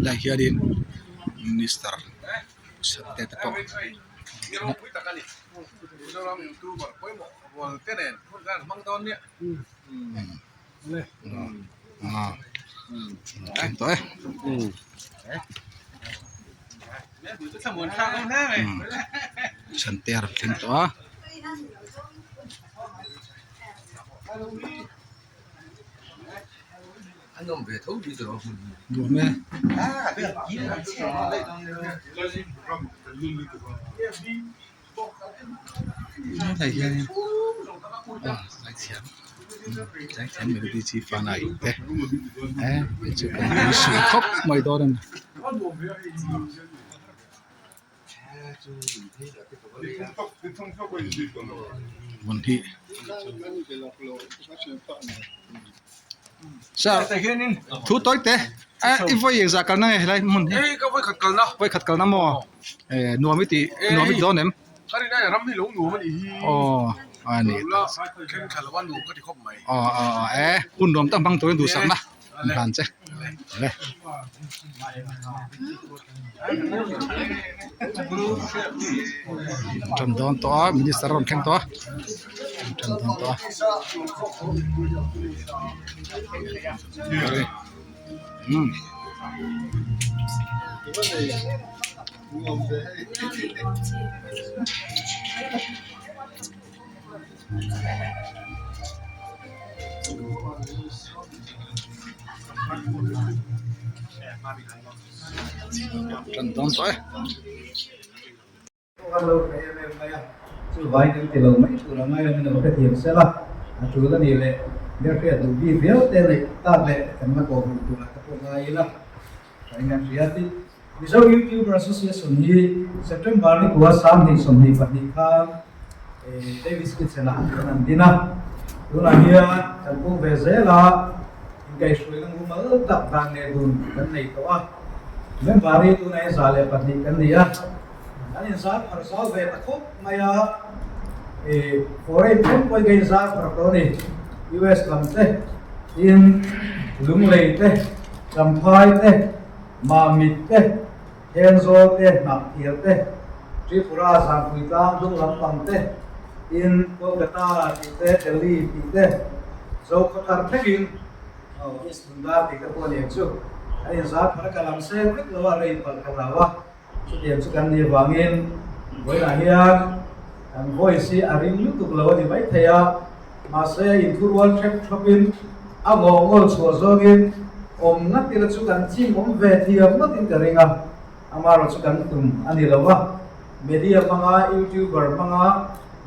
lai hianin minister sate te po to santer tin to anh ông về thấu đi rồi đúng mẹ thầy hiền trái chén mình đi chi pha này thế chứ còn đi sửa khóc mày to đừng vấn thị sao thu tối thế ít voi gì cái này là muốn cái với khát cơn đó voi khát cơn lắm mò nuôi mấy tí nuôi mấy đó ném cái này là rắm đi lủng nuôi đi anh này cái khát là ban nuôi cái thì không mày hun nuôi tăng băng tối đủ sẵn na làm chứ đây trần đón to minister ron khen to trần đón to trần đón to chú vay được tiền lâu mấy chú là ngay là mình có thể tiền sẽ là chú là điều lệ nếu khi tụ vi phiếu tên lệ ta lệ thì nó có tụ là các ngay là anh em biết đi MIZO YouTuber Association hi September ni kuwa sam ni som ni pati kha Davis kit sela nan dina tuna hia kan pu ve zela kai sui lang ma tak dang ne dun kan nei to a men bari tu nai zale pati kan dia ani za par sa ve takop maya foreign pun koi gai za par to ni US lam te in lung lei te kamphai te ma mit te henzo te nak thier te Tripura Sangpui Tam Dung Lampang te in Kolkata ti te Delhi ti te so khatar thekin East Bengal ti ka pon yang chu ai za phara kalam se rik lawa rei pal kalawa chu dem chu kan ni wangin voi na hian an voice aring YouTube lawa ni bai thaya ma se in thurwal trek thopin agongol chu zogin ngat ti la chu kan chim ve thiam ngat in ka ringa amaro chu kan tum ani lawa media mga YouTuber mga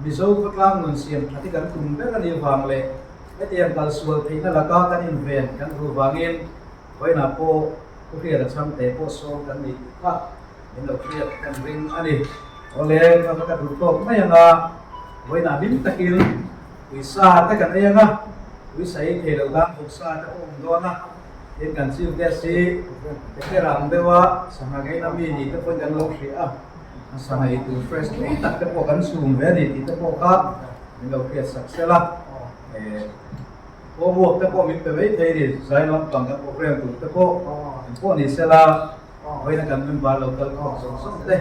MIZO patlang nun siam ati kan tum be kan iwangle etian kalsual thina laka kan invent kan ruwangin hoina po kuria CHANGTE po so kan ni ka ino kria kan ring ani ole ka rutok na yanga hoina dim takil wisa ta kan ayanga wisa i thelo ga uksa ta do na in kan siu de si te ram dewa sangai na mi ni te pon kan lo ri a sangai tu fresh ni tak te po kan sum ve ni te po ka ni lo kria saksela po buộc te po mi pe ve thei ri zai lam tang ka program tu te po ni sela hoi na kan member local ko so te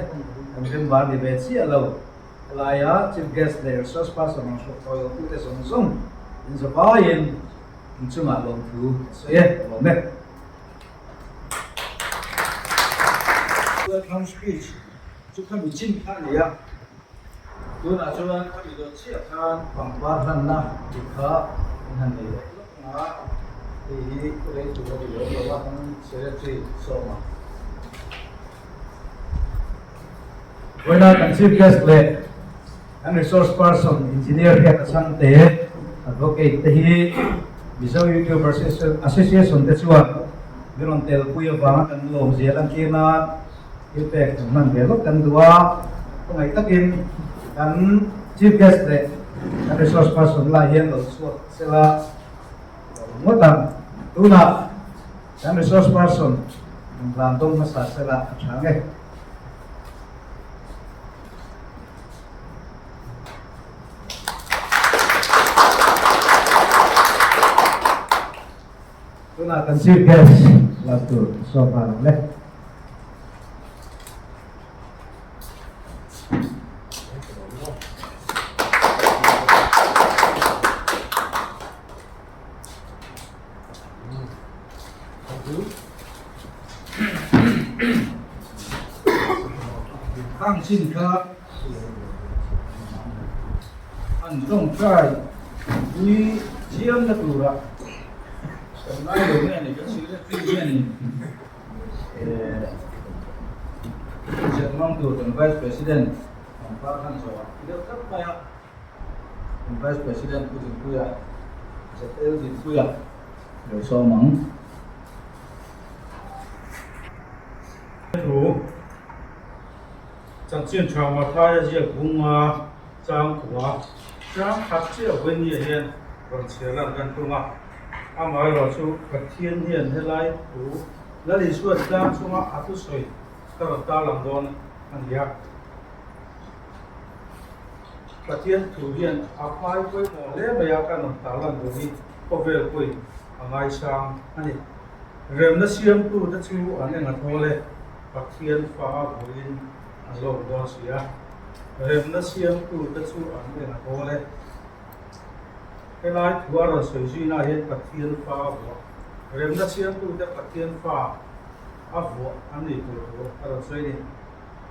kan member ni ve si alo laya chief guest there so person so toil tu te song in the buy-in chunga long thu so ye lo me welcome speech chu kha mi chin kha ni ya tu na chuan kha mi do chia khan pang ba han na ti kha han ni na ti ku le chu ro lo wa han secretary so ma when I chief guest le and resource person engineer here at CHANGTE advocate hi MIZO YouTuber Association te chuan viron tel puya wanga kan lom zelan kina impact man velo kan dua ngai takin kan chief guest le kan resource person la hian lo suat sela ngotan tuna kan resource person random masa sela change tuna kan chief guest là từ so vào lên tăng sinh khá ăn trong trai quý chiếm là đủ rồi còn ai được nghe này cái sự là tuy nhiên sẽ mong từ Vice President LALCHHANZOVA được cấp bài học Vice President của chính phủ sẽ tới chính phủ rồi so mắng THU chẳng chiến trường mà thay ra cũng trang của trang phát triển bên nhiều hiện còn chỉ là gần phương mà ai rồi chú phát triển hiện thế này THU là lý do trang chú mà áp suất các ta làm đòn anh giác phát triển THU hiện áp hai với một lẽ bây giờ các ta làm đòn đi có về quỳ ngày sáng anh rèm nó xiêm THU đã chú anh em thôi phát triển phá vườn lồng đo xía rèm nó xiêm THU đã chú anh em thôi cái này THU ở sợi duy này hiện phát triển phá vườn rèm nó xiêm THU đã phát triển phá áp vườn anh đi THU ở sợi này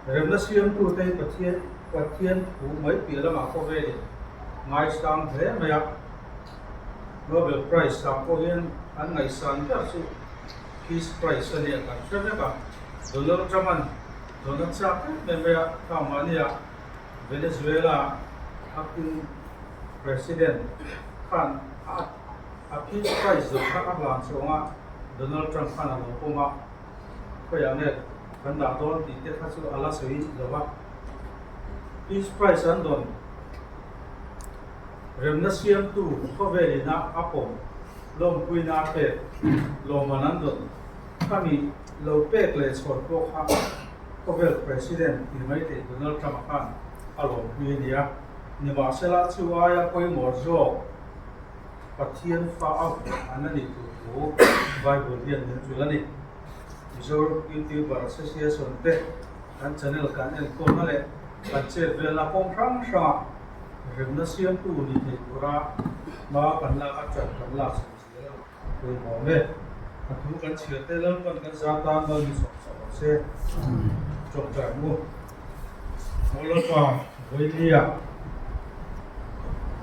rèm nó xiêm THU đã phát triển THU mấy bìa là mà có về ngày sáng thế mà ya Nobel Prize sáng có hiện anh ngày sáng đó chú Peace Prize này cả cho nên cả Donald Trump nên bây giờ tham gia này Venezuela acting president kan Peace Prize rồi các bạn sống á Donald Trump kan là một công cái này kan đã đón thì cái phát sự Allah sấy rồi ba Peace Prize anh đón Remnasiam tu có về na apo lom quy na pe lom anh đón kami lâu bèc lệ sọt bộ khác có về president thì mấy thì Donald Trump kan alom quy nia nhưng mà sẽ là chú ai coi một số phát triển phá ảo anh ấy tụ vài buổi điện đến chú là đi MIZO UTUBER Association te anh channel kan anh con này anh chơi về là phong trăng sa Remnasiam tu đi thì pura mà kan là các trận kan là rồi mọi người THU kan chia te lên kan gia tăng lên sẽ chọn trái mua một lần qua với lia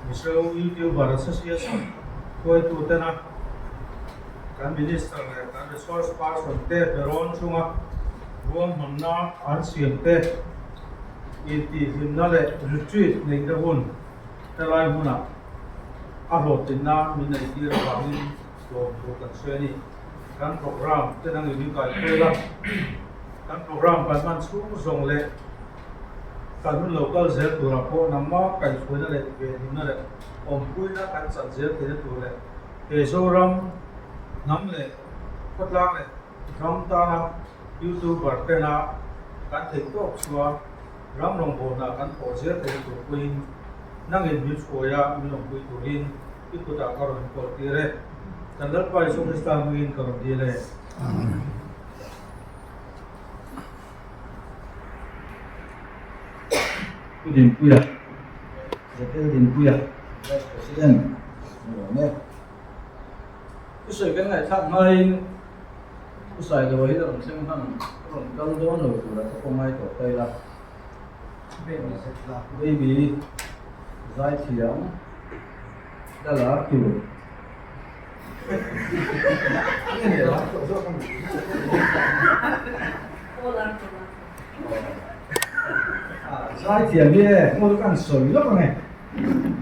MIZO UTUBER Association coi tu te na kan minister này kan resource person te peron chunga ruam hamna an siam te inti himna le retreat nei da hun ta lai huna a lo tinna min nei ti ra wangin lo kan suani kan program te nang ni kai pela kan program kan man chu zong le kan local zel tu ra po namma kai suana le ve himna le om puina kan chan zel te tu le ke zoram nam le kotlang le ram ta YouTuber te na kan thei tok chua ram rong bo na kan po zel te tu queen nang in mi choya mi long pui turin ki tu ta karon ko ti re kan dal pai so sta min karon di le Udin puya jadi Udin puya Vice President này cái sự cái này thằng hay cái sai cái vậy là mình xem thằng còn công đó rồi là không ai tổ tây là baby giải thiệu đó là kiểu cái này là giải thiệu kia ngồi cạnh sỏi lắm này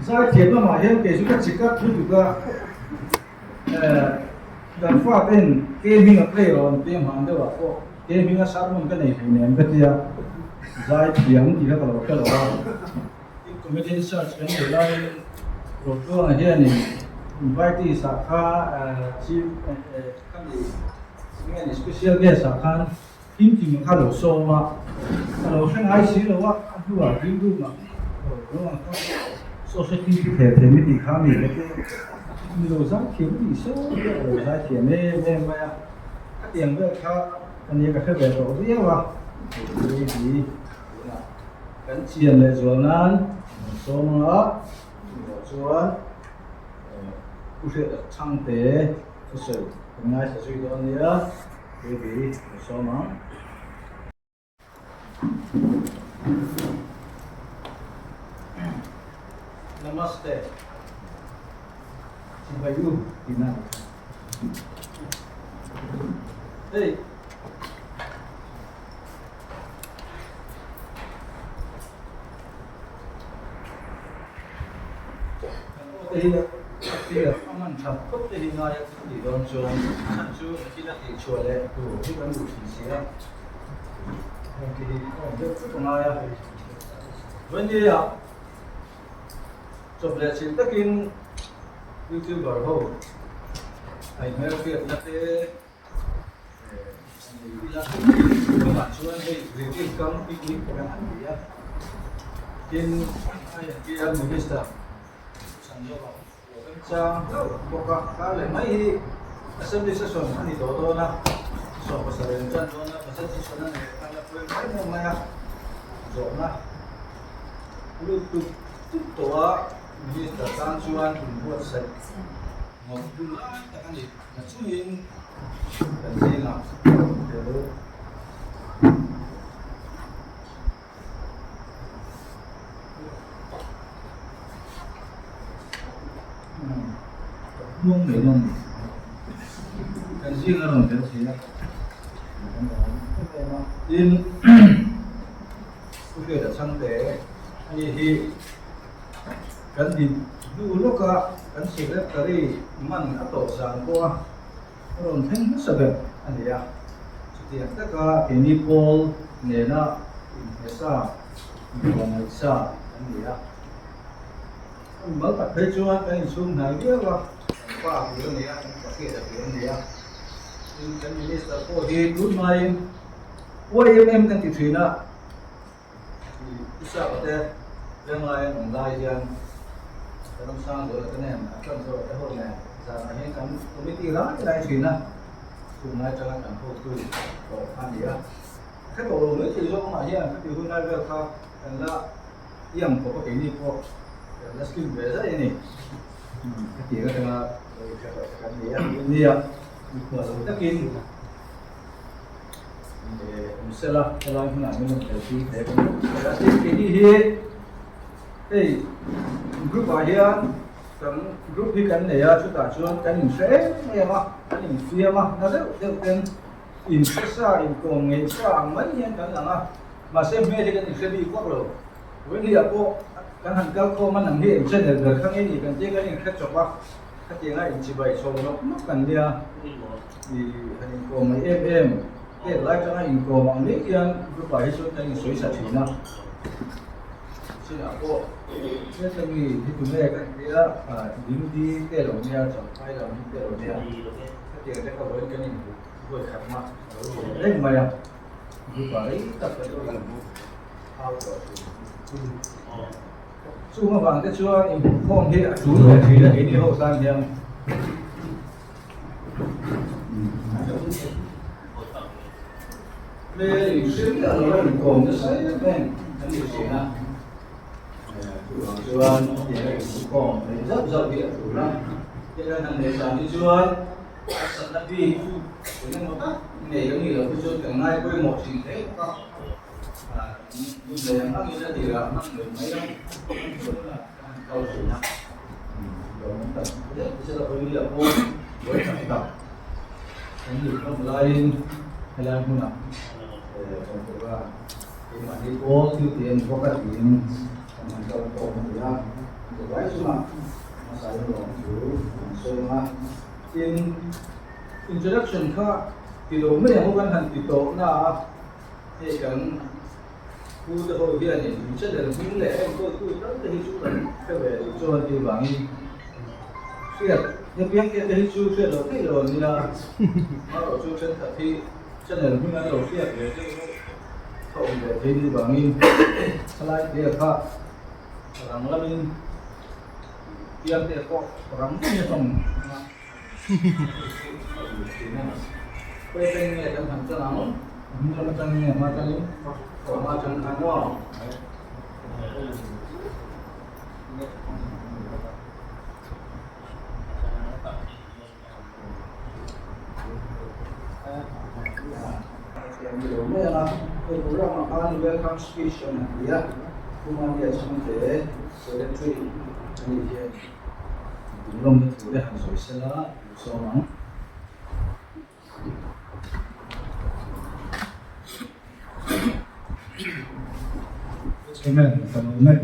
giải thiệu mà hiện cái chúng ta chỉ có thu được dan pha tên gaming ở đây rồi game hàng đâu ạ gaming ở sát mông cái này thì ném cái kia giải thiệu thì nó còn cái đó community research cái này là rồi tôi là thế này invite sa kha chief cái này nghe special guest sa kha team team khá là sâu mà rồi cái ai xí rồi á anh vừa review mà rồi nó society thì mới thì khá nhiều cái rồi giá thiếu thì số rồi giá tiền này mà tiền với khác anh ấy cái về tổ biết mà thì cái tiền là rồi nan số nó rồi cụ thể là CHHNGTE thực sự ngay sẽ suy đoán nhé vì số nó Namaste. Sibayu Tina. Hey. Thì aman thầm cấp thì ngay thì don cho chú khi đã thì chùa lệ đủ cái vấn đủ gì xí thì rất rất ngay vấn đề à chụp lại chính tất nhiên YouTuber hồ ảnh mấy việc là thế các bạn chú anh đi review công picnic của các anh gì á trên kia một cái stuff sản xuất sa buka kali mai assembly session ani todo na so pasarin dyan doon na pasasyon na kaya po yung ay mo maya so na tuwa hindi tatansuan kung buat sa magdulaan takani natsuhin kasi na pero luôn để luôn cái riêng là cái gì đó in cái là CHHNGTE thì cái gì dù lúc cả cái sự là cái mình áp dụng sang qua rồi thêm hết sức anh chị ạ thì tất cả cái nipple này nó sao còn là sao anh chị ạ mới tập thấy chưa cái xuống này biết không qua cái này có kia là cái này cái minister của thì lúc này em đang tiếp chuyện đó thì sao có thể lần này online thì cái năm sang rồi cái này trong rồi cái hôm này giờ anh cái committee đó cái này chuyện đó chuyện này cho anh làm hồ sơ của anh gì á cái tổ mới thì do mà hiện cái điều này về khác là yang có cái gì có là skin về đấy này cái gì cái là cái gì á mà tất nhiên sẽ là cái này là mình phải đi để cái gì thì group vào here cái group thì cái này chúng ta chọn cái mình sẽ nghe mà cái mình phía mà nó rất cái in sa in công nghệ sa mấy nhân cái là mà xem nghe thì cái mình sẽ đi qua rồi với lý do cái hàng cao cô mà nằm hiện trên là không nghe gì cần chỉ cái này khách chụp á cái tiếng này chỉ vậy số nó mất cần đi thì hình cô mấy em cái lại cho hình cô bằng lý kia cứ phải số cái suy sạch thì nào xin lỗi cô thế thì tụi này cái kia điểm đi cái lỗ nha chọn phải là cái lỗ nha cái tiếng đấy có với cái này vừa khám mà đấy mà à cứ phải tập cái đó là chú mà bằng cái chúa không hiện chú thì là cái đi hậu sang thì về xuyên là nó còn cái sấy bên cái gì xuyên à chú anh thì còn rất rất địa chủ lắm cho nên là để làm đi chú anh sẵn là đi nên một cách để giống như là cái chú từng ngày quên một trình thế không để nó như thế thì là nó được mấy lắm là câu chuyện nào rồi nó tập rất sẽ là cái liệu vô với các tập cái gì không lên hay là không nào để cho ra khi mà đi có tiêu tiền có cái tiền mà cho tổ mình ra để lấy xuống mà nó xài nó lòng chủ sôi mà in introduction khác thì đồ mấy không cần hành thì tổ là thì cần khu tôi hồi kia thì chất là những lẽ tôi rất là chú là cái về cho thì bằng xuyệt nhưng biết cái chú xuyệt đầu tiên rồi như là nó ở chú chân thật thì chân là những cái đầu xuyệt để không để thấy như bằng như lại để khác rằng là mình tiêm để có rắn như phòng quay bên này trong thằng cho nào nó trong này mà trong mà trong thằng đó Ini adalah program makan welcome speech yang dia kemudian CHANGTE secretary ini dia belum sudah selesai semua. Amen.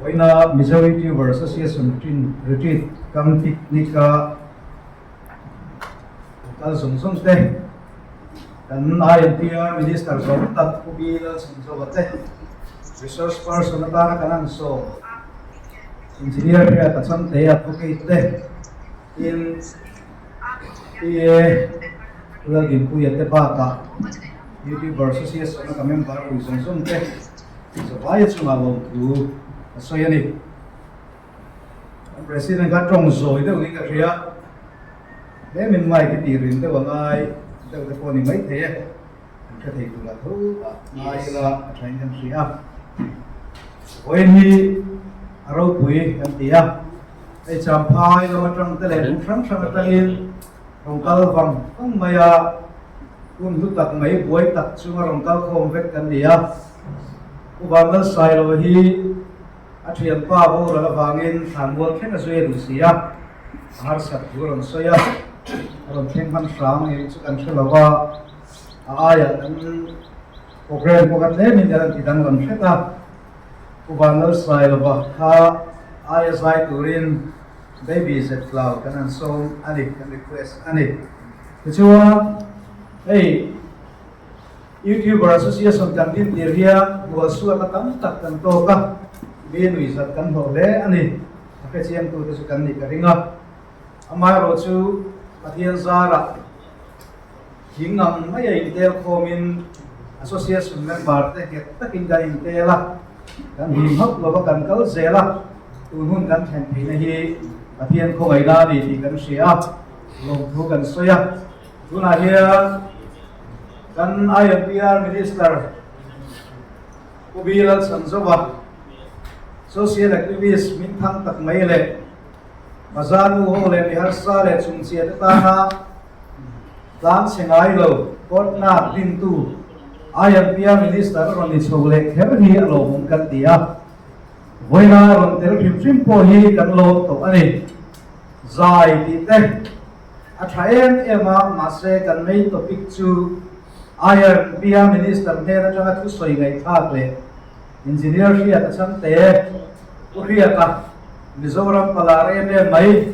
Waina MIZO UTUBER Association retreat kang tiknika kal sungsung teh dan INPR Minister Sobat Kubil Sobat teh resource person na kanan so engineer HRIATA CHANGTE advocate teh in lagi punya teh baka UTUBER Association na member sungsung teh supaya cuma waktu saya ni Presiden katong so itu ni kerja để mình mai cái tiền tới bằng ai tới cái con này mấy thế cái thầy tụi là thứ mai là thành nhân sĩ à quên đi ROPUI em tía ai chăm phai nó trong tới lên sáng sáng tới lên rồng cao vòng không mày à cũng lúc tập mấy buổi tập xuống rồng cao không vết cái gì à cũng vào nó sai rồi hi chuyện qua vô là vangin thằng buôn cái nó duyên được gì à har sat buồn soi à rồi thêm văn sáng này chút ăn chút lava ai à program của các mình đang thì đang làm hết à của bạn nó sai lava ha ai sai turin baby set cloud cái anh song anh request anh thì chúa hey YouTuber Association kan din area buat suatu tak tentu kah biar wisata kan boleh ani apa sih yang tu sukan ni keringat amai roju Patian Zara hingam maya intel komin association member teh kita kinda intel lah kan himhok lo kan kau zela tunun kan thang nahi Patian ko ngaila di kan siap long thu kan soya tuna dia kan INPR Minister Kubil HNENAH social activist min thang tak mai le Mazanu ho le bihar sa le chung chia ta na plan sengai lo kot na din tu INPR Minister ron ni chole kher hi lo mum kan tia voina ron tel phim po hi kan lo to ani zai ti te a thaen ema mase kan mei topic chu INPR Minister ne na changa thu soi ngai thak le engineer HRIATA CHANGTE HRIATA Mizoram palare ne mai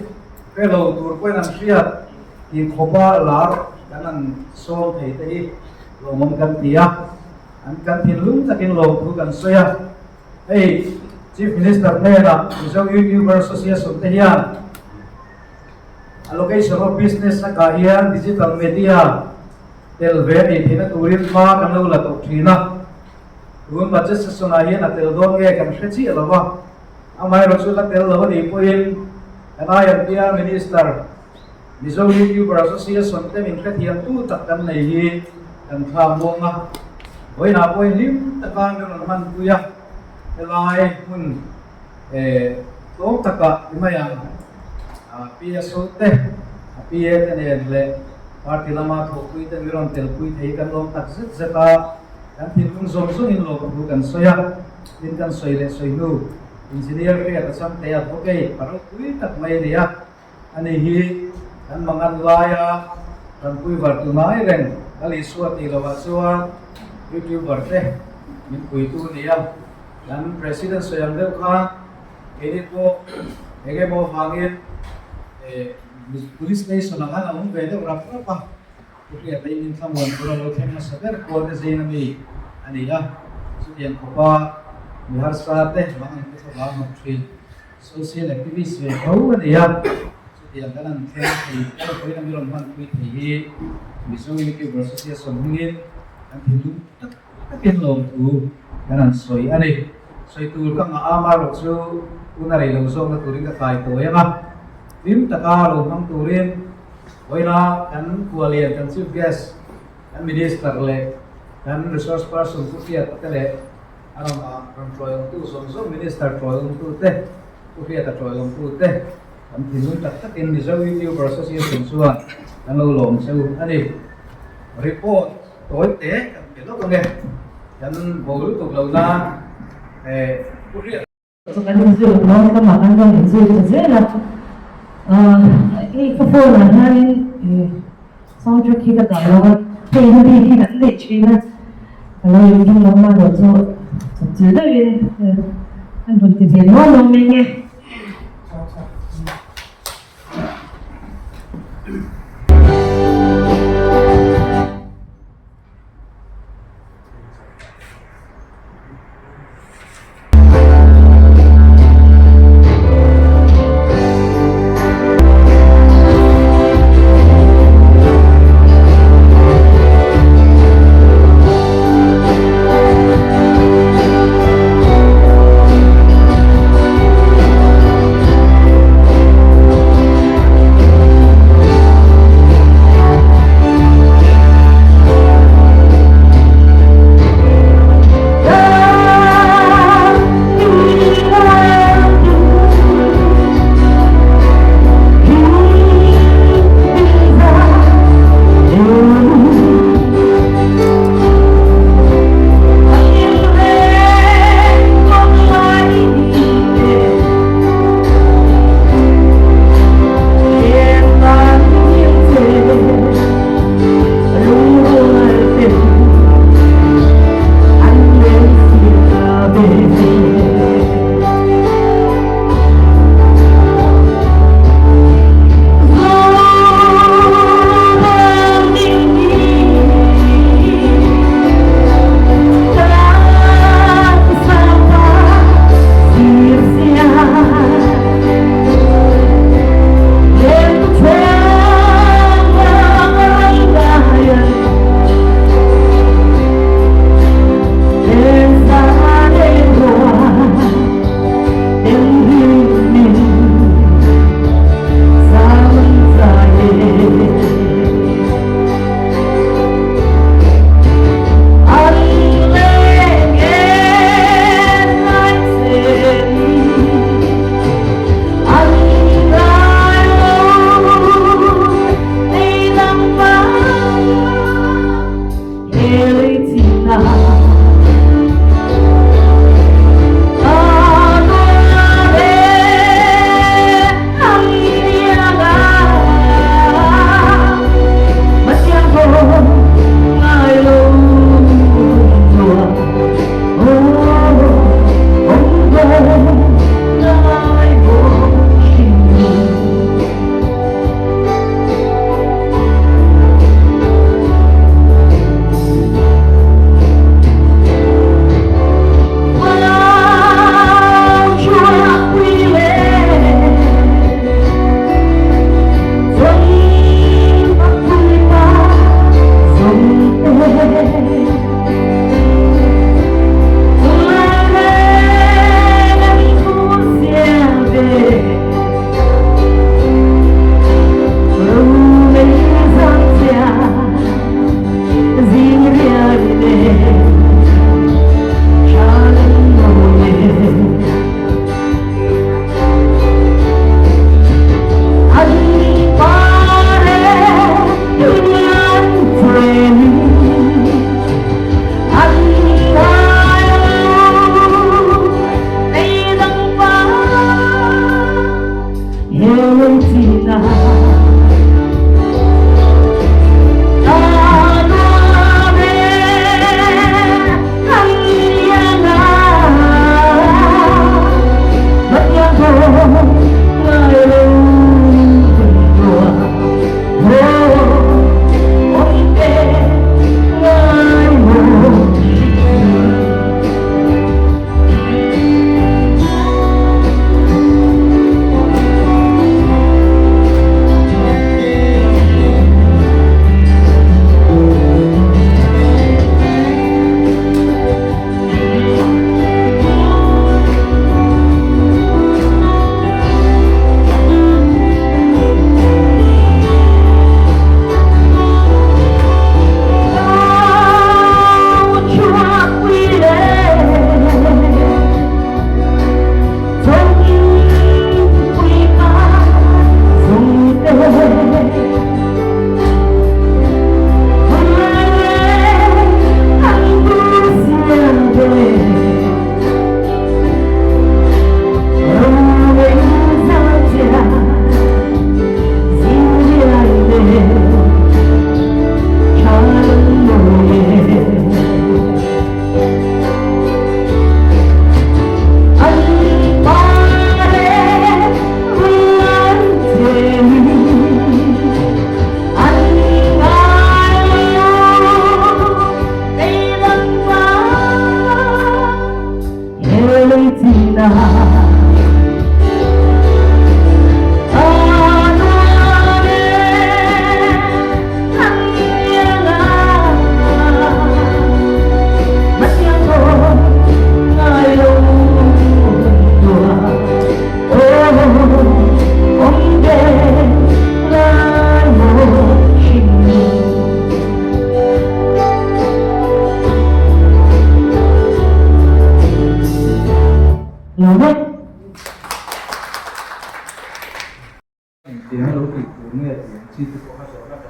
fellow tur ko nan hriat ki khopa lar kanan so thei te lo mom kan tia an kan thin lung takin lo thu kan soya hey chief minister ne na MIZO UTUBER Association te hian allocation of business na ka hian digital media tel ve ni thina turin ma kan lo la to thina Tuan budget sesuai na tel don nge kan kheci alawa amai rosul la tel lawan ipoin an INPR Minister MIZO UTUBER Association te min khetiam tu takkan nei hi kan thamonga boina poin lim takan ron man tuya elai mun to taka imaya PSO te PA te ne le parti lama thopui te miron tel pui thei kan lom tak zet zeta kan tin zom zong in lo bu kan soya tin kan soi le soi nu engineer HRIATA CHANGTE advocate paro pui tak mai ria ani hi kan mangan laya kan pui var tu mai reng kali suati lawa suwa YouTuber teh min pui tu nia dan presiden soyang deu kha ini ko ege mo hangin police station na ang vede apa HRIATA ini samuan pura lo thema saber ko de zinami ani ya sudian ko pa bihar sate mangan ko ba ma tri social activist ve ho ani ya sudian kanan the ko ko ina miron man pi thi MIZO UTUBER Association hingin an thilu takin lo tu kanan soi ani soi tu ka nga ama ro chu unari lo so na turing ka kai to ya ma lim taka lo mang turin oi na kan kualian kan chief guest kan minister le kan resource person ku pia ta le aram ram troyong tu so minister troyong tu te ku pia ta troyong tu te kan thinun tak tak in MIZO YouTuber association suan kan lo lom seu ani report tối tế kan lo ne kan bolu tu lo na ku pia Kan MIZO no ka makan kan MIZO zela cái phone là hai sau cho khi cái đó nó thì nó đi khi đặt lịch chuyên á là dùng trong lòng mà rồi cho chỉ đó lên anh vẫn thì việc nó mình nghe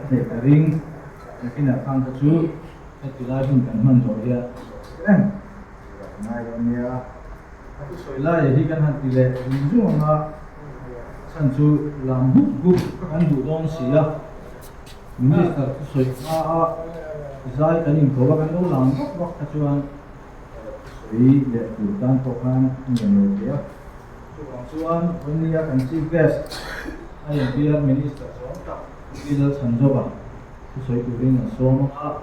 để cái ring cái nào thằng cái chú cái từ lai mình cần mình rồi ya em này rồi nha cái sợi lai thì cái hàng tỷ lệ ví dụ mà sản xuất làm bút bút ăn đủ đông xí à mình biết là cái sợi dài cái những cố gắng đâu làm bút cái chú ăn sợi để đủ tan tốt hơn nhiều người kia chú ănวันนี้kan chief guest ai yang minister LALCHHANZOVA soi tu ring so ma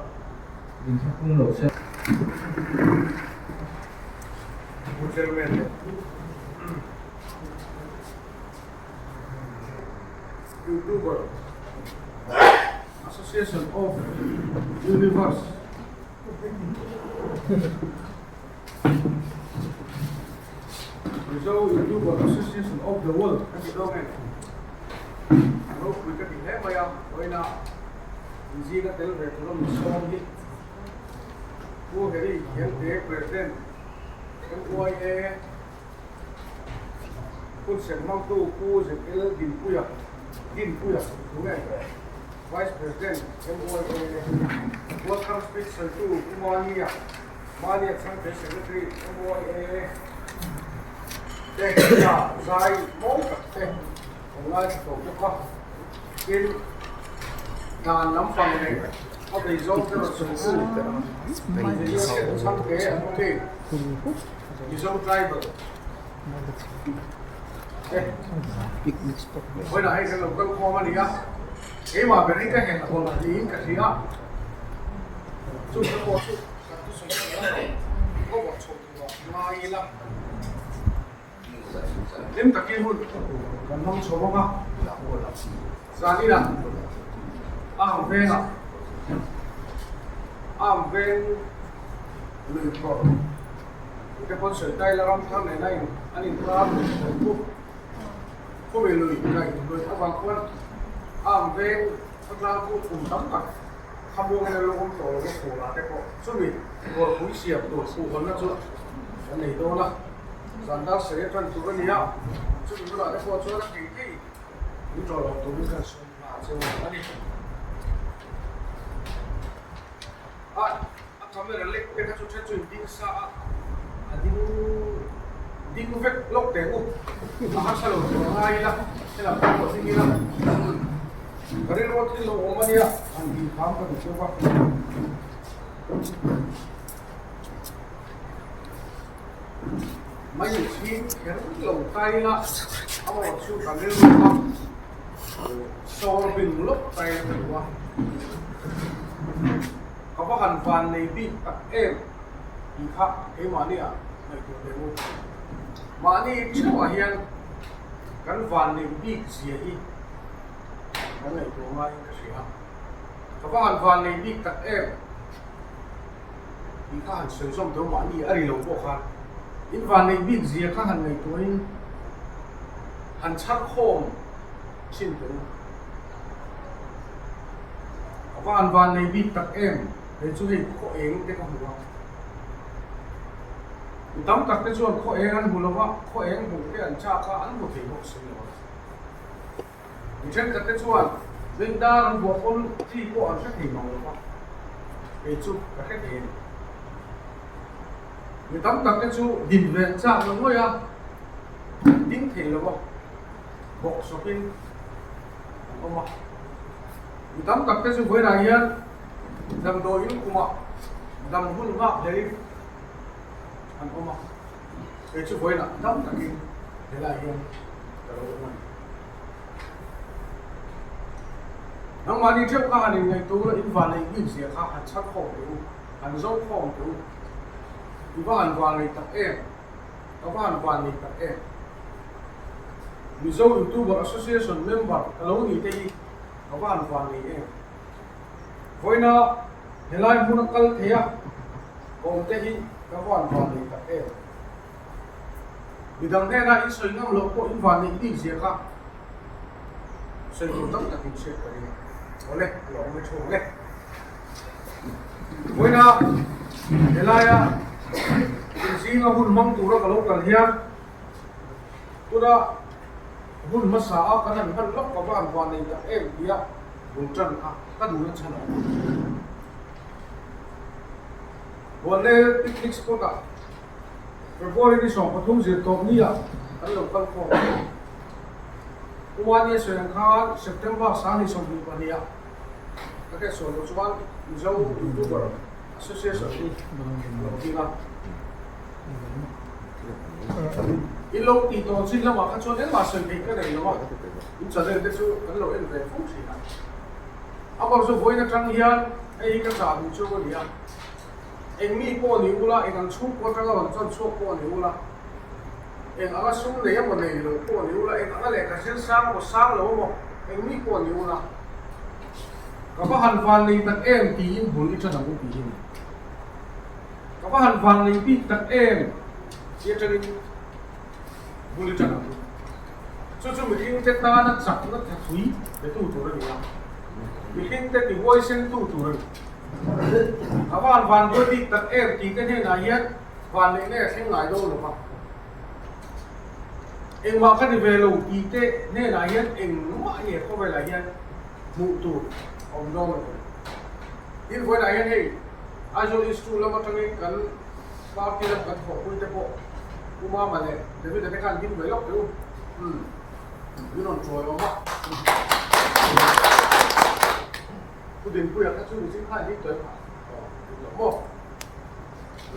ring thakung lo se UTUBER Association of Universe MIZO UTUBER Association of the World các chị đâu này ROPUI các chị hết bây giờ với là gì các tên về tụi nó mình xong đi mua cái gì hiện tế president MIZO kun sen mang tu ku sen el din puya đúng này vice president MIZO welcome speech to Mania CHANGTE secretary MIZO đây là dài mẫu đây hôm nay tổ chức có in đàn nắm phần này có thể do cho nó sung sướng thì sẽ CHANGTE ở đây MIZO tribal bây giờ hay cái lồng câu kho mà đi á cái mà cái này cái hàng là còn là gì cái gì á chút cái bộ chút có bộ chút mai lắm em tất nhiên luôn còn không số không ra đi nào về lười cỏ cái con sợi tay là rong thang này anh em ra có bị lười này lười các bạn quan về các la cũng cùng tắm cả không mua cái lô không tổ cái khổ là cái cỏ số bị rồi cũng xiệp rồi phụ còn nó chưa cái này đâu là dàn ta sẽ phân tụ cái gì á chứ đừng có cái cỏ cho nó cái những trò lọc tụ cái sông là xem nó đi kamera lek pe ka chu chu ding sa ding vek lok te u ha sa lo ngai la se la ko sing la kare ro ti lo omania an di pham ka chu ba mai chi ke lo tai la amo chu ka le lo so bin lok tai laเขาก็หันฟันในปีตักอีกครับมาเนี่ยในตัวเดียวมานี่ชื่อว่าเฮียนกันฟันในปีเสียอีกนั่นในตัวมาอีกเสียเขาก็หันฟันในปีตักอีกข้าหันเสียงส้มตัวมานี่อะไรหลงพวกเขาอีกฟันในปีเสียข้าหันในตัวนี้หันชักโค้งชิ้นตัวเขาก็หันฟันในปีตักđể chú hình khó ếng cái con hùa tắm tắc cái chuột khó ếng ăn hùa nó khó ếng hùa cái ăn cha cá ăn một thể một sinh rồi trên cái chuột bên đa ăn hùa con thì có ăn các hình màu nó để chú cái hình người tắm tắc cái chú nhìn về cha nó thôi à tính thể là bộ số pin không mà người tắm tắc cái chú với đại nhân dam do in kuma dam hun ngap dari an kuma e chu boina dam takin de la yin taro man nang mani thep ka hanin ngai tu la in van nei in sia kha han chat kho tu an zo kho tu i ba an van nei tak ka ba an van nei tak MIZO UTUBER Association member alo ni te hi ka ba an van nei voina helai munakal thea kom te hi ka wan van ni ta bidang ne na in soi ngam lo ko in van ni ding sia kha soi ko tak ta kin se kari ole lo me chu le voina helai a in singa hun mang tu ra ka lo kal hian tura hun masa a kan han lok ka van ni ta dia buồn chân các đủ lên chân buồn lên picnic spot rồi vô đi sòng có thung diệt tôm nia anh lộc văn phong Umani Sri Lanka September sáng đi sòng đi qua nia cái số một số MIZO UTUBER Association đi nào in lâu thì tôi xin lắm mà các chỗ đến mà xử lý cái này nó in trở nên cái chỗ cái lỗi về phúc gì này ông bảo số với nó trăng hiền ấy cái trả mình chưa có gì à anh mi qua nhiều là anh ăn chúc qua trăng rồi cho chúc qua nhiều là anh ăn sung lấy một này rồi qua nhiều là anh ăn lại cái sen sang một sang rồi mà anh mi qua nhiều là các hành văn này tận em thì in vốn cho nó cũng bị in các hành văn này bị tận em chia cho nên vui cho nó cho mình kinh tế ta nó chặt nó thật thúy để tu tu được gì mình kinh tế thì vui sinh tu tu được các bạn van với bị tận em thì cái này là hết van này này xem lại đâu được không em mà cái về lâu thì cái này là hết em mãi gì không phải là hết mụ tu ông đâu rồi in với lại này ai cho istu lama tangi kan party la kan ho pui te po uma male devi de kan din velok tu you non choi ma tu din pui ka chu ni sin khai di toi mo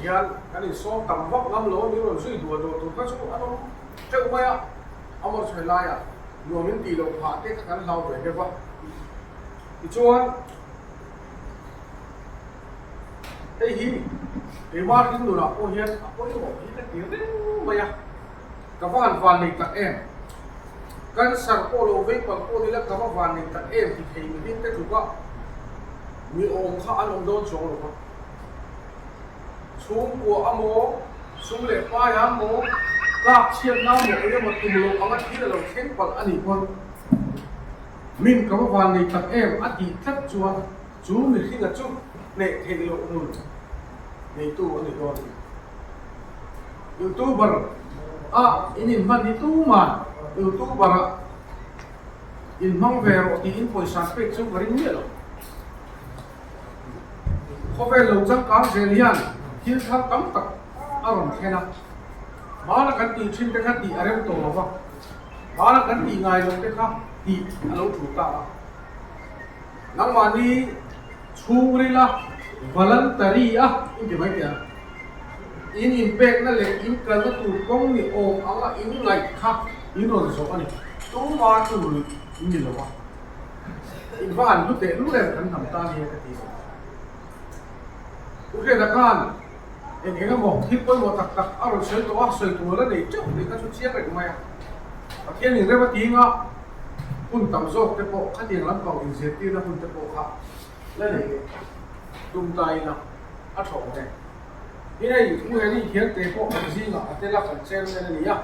yan kan ni so tam vok lam lo ni ron sui du do tu ka chu ano te uma ya amor choi la ya yo min ti lo pha te ka kan lau ve ke ba ti chuan cái gì thì mà cái đồ nào cô hiền cô yêu một cái tiếng đấy mày à các bạn hoàn này tặng em cái sản cô đồ với bằng cô đi là các bạn hoàn này tặng em thì mình biết cái chủ quán mi ôm khá ăn ôm đôn xuống rồi xuống của âm mố xuống lệ phai âm mố lạc chiên nam mố nhưng mà tụi lộc ông ấy là lộc khen bằng anh ấy con mình các bạn hoàn này tặng em ăn thì thất chuan chú mình khi là chú nè thì lộ luôn này tu anh ấy YouTuber ini man itu mà YouTuber in mang về rồi thì in phải sản xuất chung với nhiều lắm có vẻ lâu chắc cả sẽ liền khi khác cắm tắc làm thế nào mà là cái tiền xin cái khác thì anh tổ vào mà là cái tiền ngày lúc cái khác thì lâu chủ ta nang mà đi chú đi là voluntary in cái mấy cái in impact na le in kal na tu kong ni o anga in ngai kha in ron so ani tu ma tu in ni lo wa in van lu te lu le kan tham ta ni ka ti u ke da kan en mo thip poi mo tak tak aro soi to la nei chok ni ka chu chia ka mai a kien ni re ba ti nga kun tam zo te po kha tiang lam pau in se ti na kun te po kha la nei tum tai na a thong ne cái này cũng là đi khiến cái bộ gì mà cái là phần xem này nhá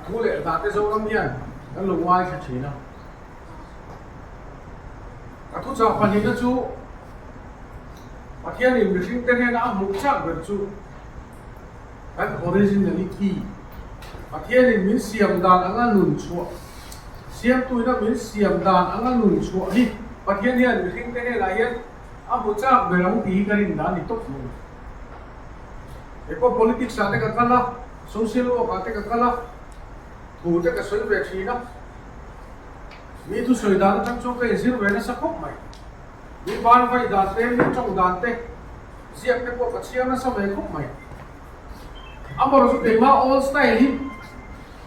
thu lệ đạt cái dấu lắm nha nó lùng ngoài thật chỉ nào thu chọn phần hình đó chú và thiên hình được sinh tên hay đã mục chắc về chú cái originality và thiên hình miếng xiêm đàn ăn nùn chuột xiêm tôi đã miếng xiêm đàn ăn nùn chuột đi và thiên hình được sinh tên hay là hiện mục chắc về lòng tí cái hình đàn thì tốt rồi Eko politics ate ka kala, social work ate ka kala, thu te ka soi ve chi na. Mi tu soi dan chang chong ka zir ve na sa khop mai. Mi ban vai dan te mi chong dan te. Siap te ko ka chiam na sa mai khop mai. Amor su te ma all style hi.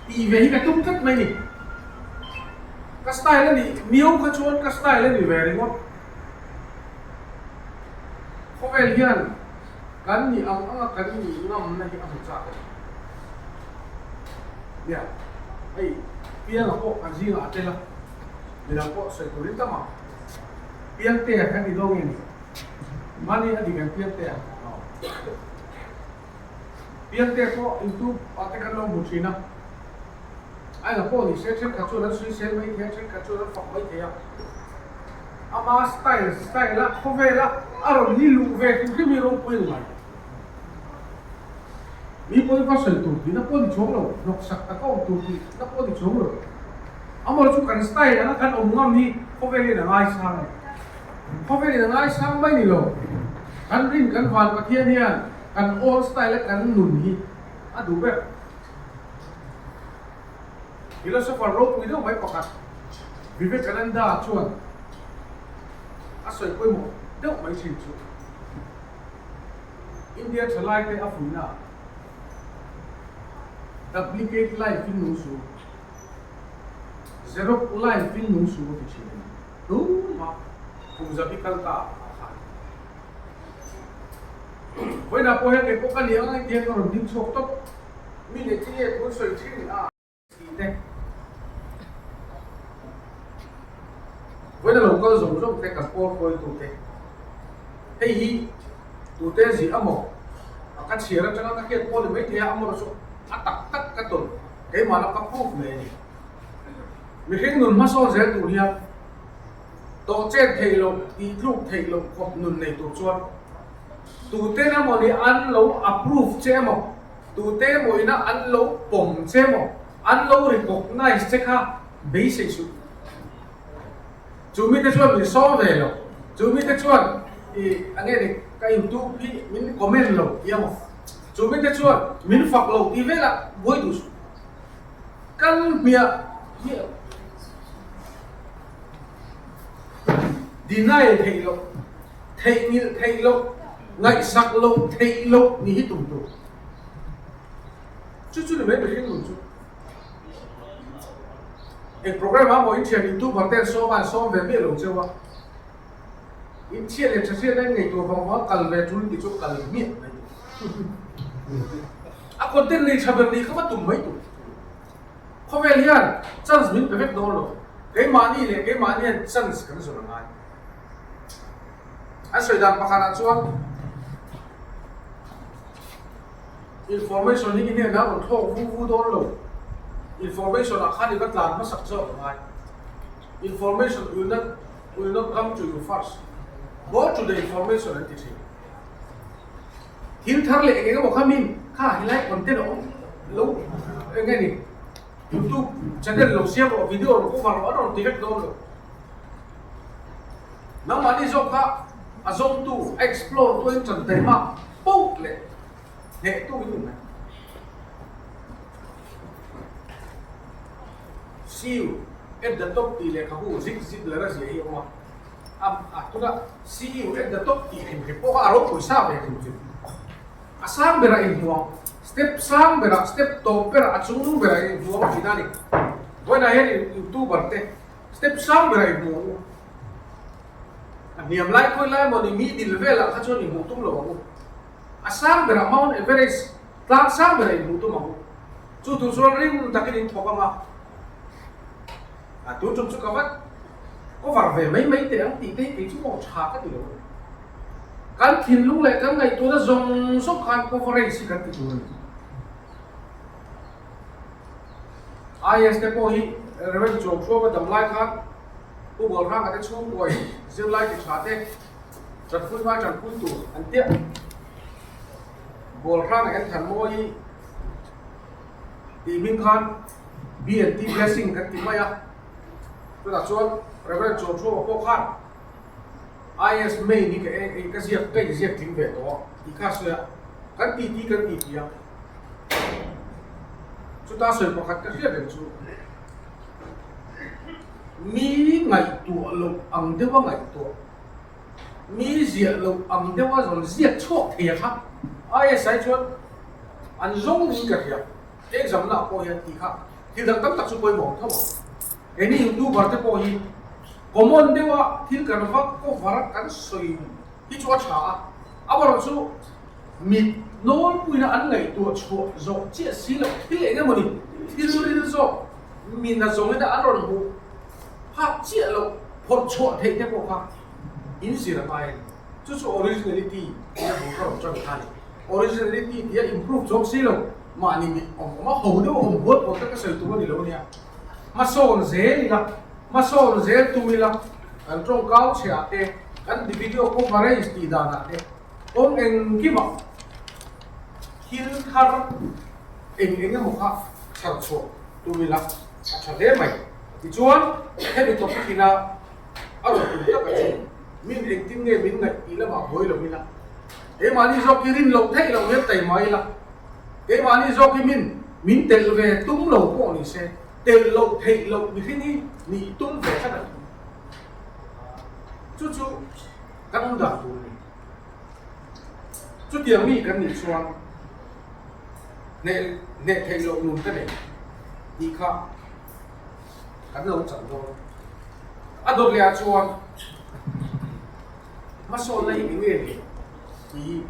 Ti ve hi ka tum kat mai ni. Ka style ni miu ka chuan ka style ni ve ri ngot. Ko ve hian kan ni ang kan ni ngam na hi ang cha ya ai pia la ko kan ji la tela ni la ko se to rin ta ma pia te kan ni dong ni mani adi kan pia te ko into ate kan long buchina ai la ko ni se ka chu la sui se mai the ka chu la fa mai the ya ama style la ko ve la aro ni lu ve ki mi ro pui mai mi poi fa sel tu na po di chong lo sak ta ko tu na po di chong lo amor chu kan style na kan om ngam hi có về là ngay sang có về là ngay sang mấy nilo kan rin kan van ka thian hian kan all style kan nun hi a du be philosopher ROPUI do mai pakat Vivekananda chuan a soi koi mo do mai chin chu India thalai te afuna duplicate life in nu su zero life in nu su ti chin du ma kum zabi kal ta với nào cô hết cái cô cái liếng anh tiền nó rồi dính chọc tốt mình để chi cũng sợi chi à gì thế với nào lúc có dùng cái cặp cô coi tụ thế hay gì tụ thế gì âm mộ cái chia ra cho nó cái cô thì mấy thế âm mộ số tắc tắc cái tuần cái mà nó có phúc này mình thấy người mà so dễ tụ hiệp tổ chết thầy lộc đi lúc thầy lộc hoặc người này tụ chuan tụ tế na mo ni an lo approve che mo tụ tế mo ina an lo pom che mo an lo recognize che kha basic su chu mi te chuan mi so ve lo chu mi te chuan anh nghe cái YouTube hi min comment lo ya mo chu mi te chuan min phak lo ti ve la boi du su kan mia deny thầy lo ngày sắc lâu thầy lâu ní tụng tụng chút chút mấy cái tụng chút cái program mà mỗi chuyện YouTube bằng tên số về biết rồi chưa ạ in chuyện này chắc chắn ngày tuổi vòng hóa cần về chúng thì chỗ cần miệng này à còn tên này chả đi không bắt tụng mấy tụng không về liền chân mình phải biết đó rồi cái mà đi này cái mà đi chân cái gì rồi anh soi đàn bạc hạt chuan information ni ne na on thok vu don lo information a khani ka tlan ma sak cho mai information will not come to you first go to the information and teaching hin thar le nge mo khamin kha highlight content o lo nge ni YouTube channel lo share lo video lo ko far on direct don lo nang ma ni zo kha azong tu explore to chan te ma pok le hệ tu cái này siêu at the top tỷ lệ khách hàng zip là cái gì vậy mà tôi đã siêu at the top tỷ lệ khách hàng aro ਕੋਈ sao vậy thì asam bera info step sang bera step top bera achung bera info kita ni với này hiện YouTuber te step sang bera info niệm lại coi lại một niệm đi về là khách cho niệm tung lo asam bera Mount Everest tlang sang bera ibu tu mau chu tu suan ring takin thokama tu chung chu kavat có var về mấy tiếng thì cái chú một chả cái điều kan thin lu lại kan ngày tu đã zong sok kan conference kan ti tu IS te po hi reven chok so ba dam lai khan u bol rang cái chu boy zil lai ti cha te chat phun ma chat phun tu an tiết bol rang anh thằng môi thì mình khan BNT blessing cái tí mày à tôi đã cho reverend cho cô khan IS main thì cái gì tiếng về đó thì khác xưa cái tí à chúng ta sử dụng cái gì để chú mi ngày tuổi lục âm đeo ngày tuổi mi diệt lục âm đeo rồi diệt chốt thiệt ha ai sai chuan an zong ni ka hiya exam na ko hian ti kha thil dang tam tak chu poi mo thaw any YouTuber te po hi common dewa thil kan vak ko varak kan soi hi chu cha abaro chu mi nol puina an ngai tu chu zo che si lo thil enge moni thil ri zo mi na zong da an ron hu ha che lo phot chu the te po kha in si ra mai chu originality ya bo ko chon thani originality dia improve jok silo ma ni mi ma ho de om bot ko ta sel tu ni lo nia ma son ze la ma son ze tu mi la an trong cao chha te kan di video ko mare sti da na te om eng ki ma hil khar eng mo kha char cho tu mi la cha de mai ti chuan he bi to ki na alo tu ta ka chu min acting nge min ngai ila ma hoi lo min la e mani zo ki rin lo thei lo he tai mai la e mani zo ki min tel ve tum lo ko ni se tel lo thei lo mi khini ni tum ve ka na chu chu kan da tu ni chu tiang mi kan ni chuan ne thei lo nun ka ne ni kha kan lo chan do ador le chuan ma so lai ni nge ni thì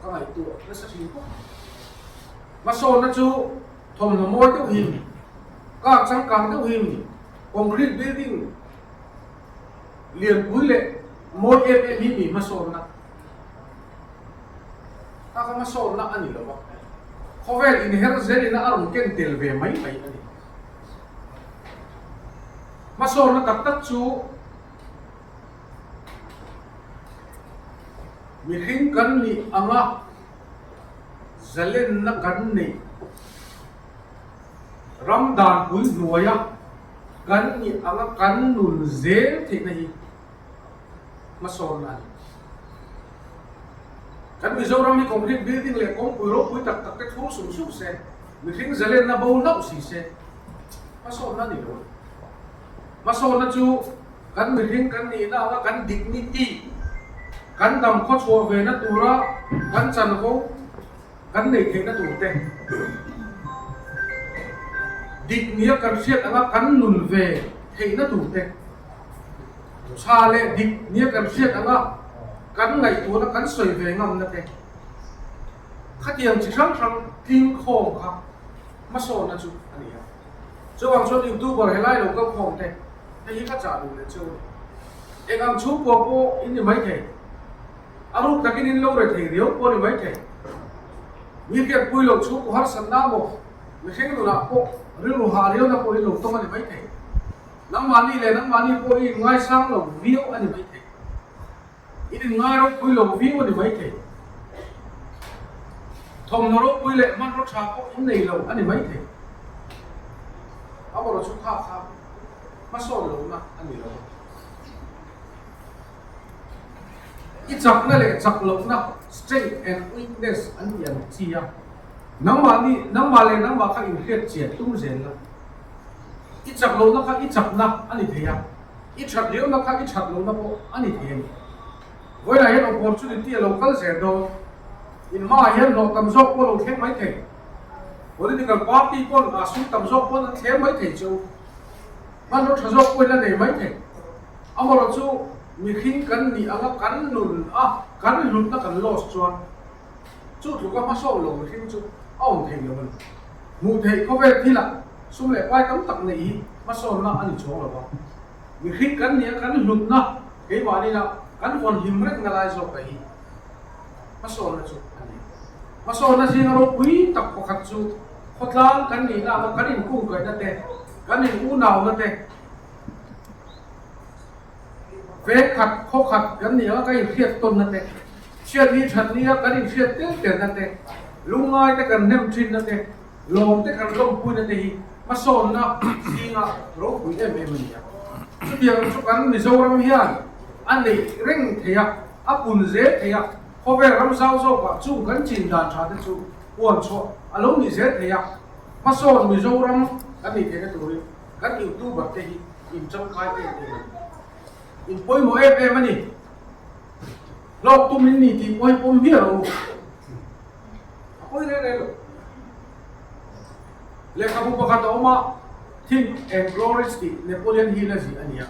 các ngài tuổi nó sẽ chính quốc mà số nó chú thùng nó môi tiêu hình các trang càng tiêu hình concrete building liền cuối lệ môi em mì mà số nó ta không mà số nó anh hiểu không không phải in hết dễ nó ăn cái tiền về mấy anh mà số nó tập tất chú mi khinh kan ni anga zalen na kan ni Ramadan pui nuaya kan ni anga kan nun zel thik nahi mason na kan MIZO ram mi complete building le kong pui ro pui tak tak ke thu sum sum se mi khinh zalen na bo nau si se mason na ni lo mason na chu kan mi khinh kan ni na anga kan dignity kan dam kho chua về na tura kan chan ko kan nei the na tu te dik nia kan siat anga kan nun về thei na tu te sa le dik nia kan siat anga kan ngai tu na kan soi về ngam na te kha tiang chi sang sang king khom kha ma so na chu ani ya so wang so YouTuber helai lo ka khom te hei ka cha lu le chu engam chu po in ni mai the aru takin in lo re thei rio po ni mai thei mi ke pui lo chu ko har san na mo mi kheng lo na po ri lo ha rio na po lo to ma ni mai thei nang mani le nang mani po i ngai sang lo view ani mai thei in ngai ro pui lo view ani mai thei thom no ro pui le man ro cha po in nei lo ani mai thei abo ro chu kha kha ma so lo na ani lo ít chọc na le chọc lộc na strength and weakness anh nhận chia nang ma le nang ma kha in khet chia tum zen la ít chọc lo na kha ít chọc na anh thấy à ít chọc liu na kha ít chọc lo na po anh thấy với lại hiện opportunity local zen do in ma hiện lo tam jok po lo khet mai the political party po asu tam jok po na khet mai the chu man lo thajok po na nei mai the amaro chu mi khinh kan ni anga kan nun kan lut na kan loss chuan chu thu ka ma so lo mi khinh chu ong thei lo mu thei ko ve thila sum le pai kam tak nei ma so na ani chong lo ba mi khinh kan ni kan lut na ke ba ni na kan von him rek ngalai zo kai ma so na chu ani ma so na sing ro pui tak ko khat chu khotlang kan ni na ma kan in ku kai na te kan in u naw na te về khát khó khát cái này cái khiết tônนั่นเองเชื่อนี้ฉันนี้ก็ได้เชื่อเตี้ยเตี้ยนั่นเองลุงง่ายแต่กันเนมชินนั่นเองลมแต่กันลมพูนนั่นเองมาสอนนะสิ่งอ่ะรู้คุยได้ไม่เหมือนกันสุดที่สุดกันMIZOรำเฮียนอันนี้เร่งเทียอับปุ่นเจ๊เทียพอเวลารำเศร้าโซ่กับจุ่มกันจินดานชาติจุ่มอ้วนชัวอารมณ์นี้เจ๊เทียมาสอนMIZOรำอันนี้เทียตัวนี้กันYouTuberเทียอินจังใครเทียin poi mo mani lok tu min ni ti poi pom bia lo poi re lo le ka bu ka to ma think and gloriously Napoleon Hill ji ania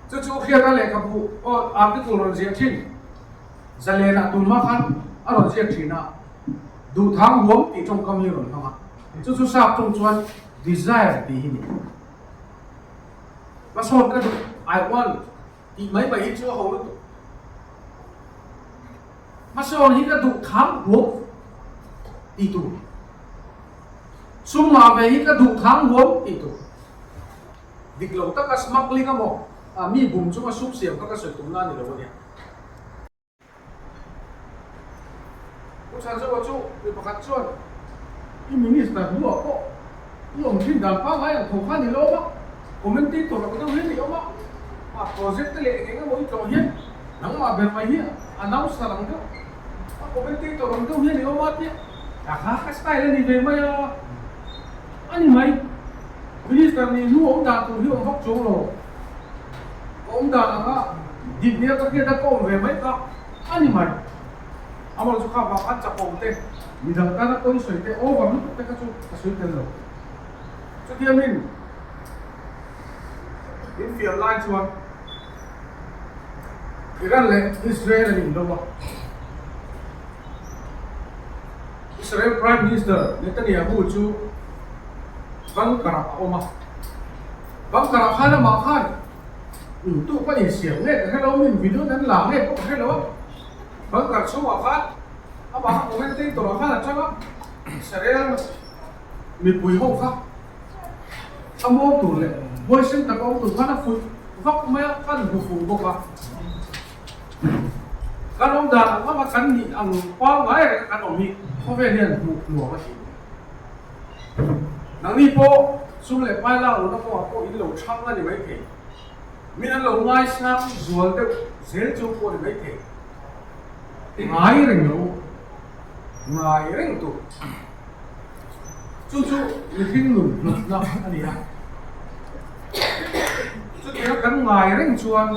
chu khia ta le ka bu o article ron je thin zalena tu ma khan aro je thina du thang hom ti trong kam hi ron ha chu sa trong chuan desire ti hi ni mà son cái I want thì mấy bài chưa hầu được mà son hi cái đủ tháng huống thì đủ sum mà về hi cái đủ tháng huống thì đủ địch lâu ta cái smuggling cái mỏ mi bùng chúng ta sum xiêm các sự tụng nan này rồi nhỉ cũng sản xuất chú bị bắt cắt chuan cái minister mua có cái ông chính đàn phá hay thầu phá gì lâu đó commenting to nó có hiến thì ông mà project cái lệ cái mỗi trò hiến nó mà việc mày hiến announce là nó commenting to nó có hiến thì ông mất nhé cái style này về mày anh mày minister này nu ông đàn tụi ông học chỗ rồi ông đàn là dịp này các kia đã có về mấy cái anh mày ông là chụp vào ăn chặt ống tê mình đang ta có sợi tê ô vào lúc tê cái sợi tê rồi cho kia mình in field line chuan Iran le Israel ni đâu Israel Prime Minister Netanyahu chu bang karap oma bang karap hana ma khan tu pa ni siang ne ka lo min video nan la ne ko ka lo bang kar so wa khan aba commenting to ra khan cha Israel mi pui ho kha amo tu le voice ta ko tu khana fu vak ma kan fu bo ka kan ông đàn nó mà cắn nhị ăn qua ngay cắn ông nhị có vẻ liền lùa cái gì nắng đi po xuống lại bay lao nó có ít lẩu trăng là để mấy cái mình ăn lẩu ngay sang ruột đấy dễ chịu po để mấy cái ngay rừng tụ chú mình kinh lùn nó anh đi à chú thì nó cắn ngay rừng chuan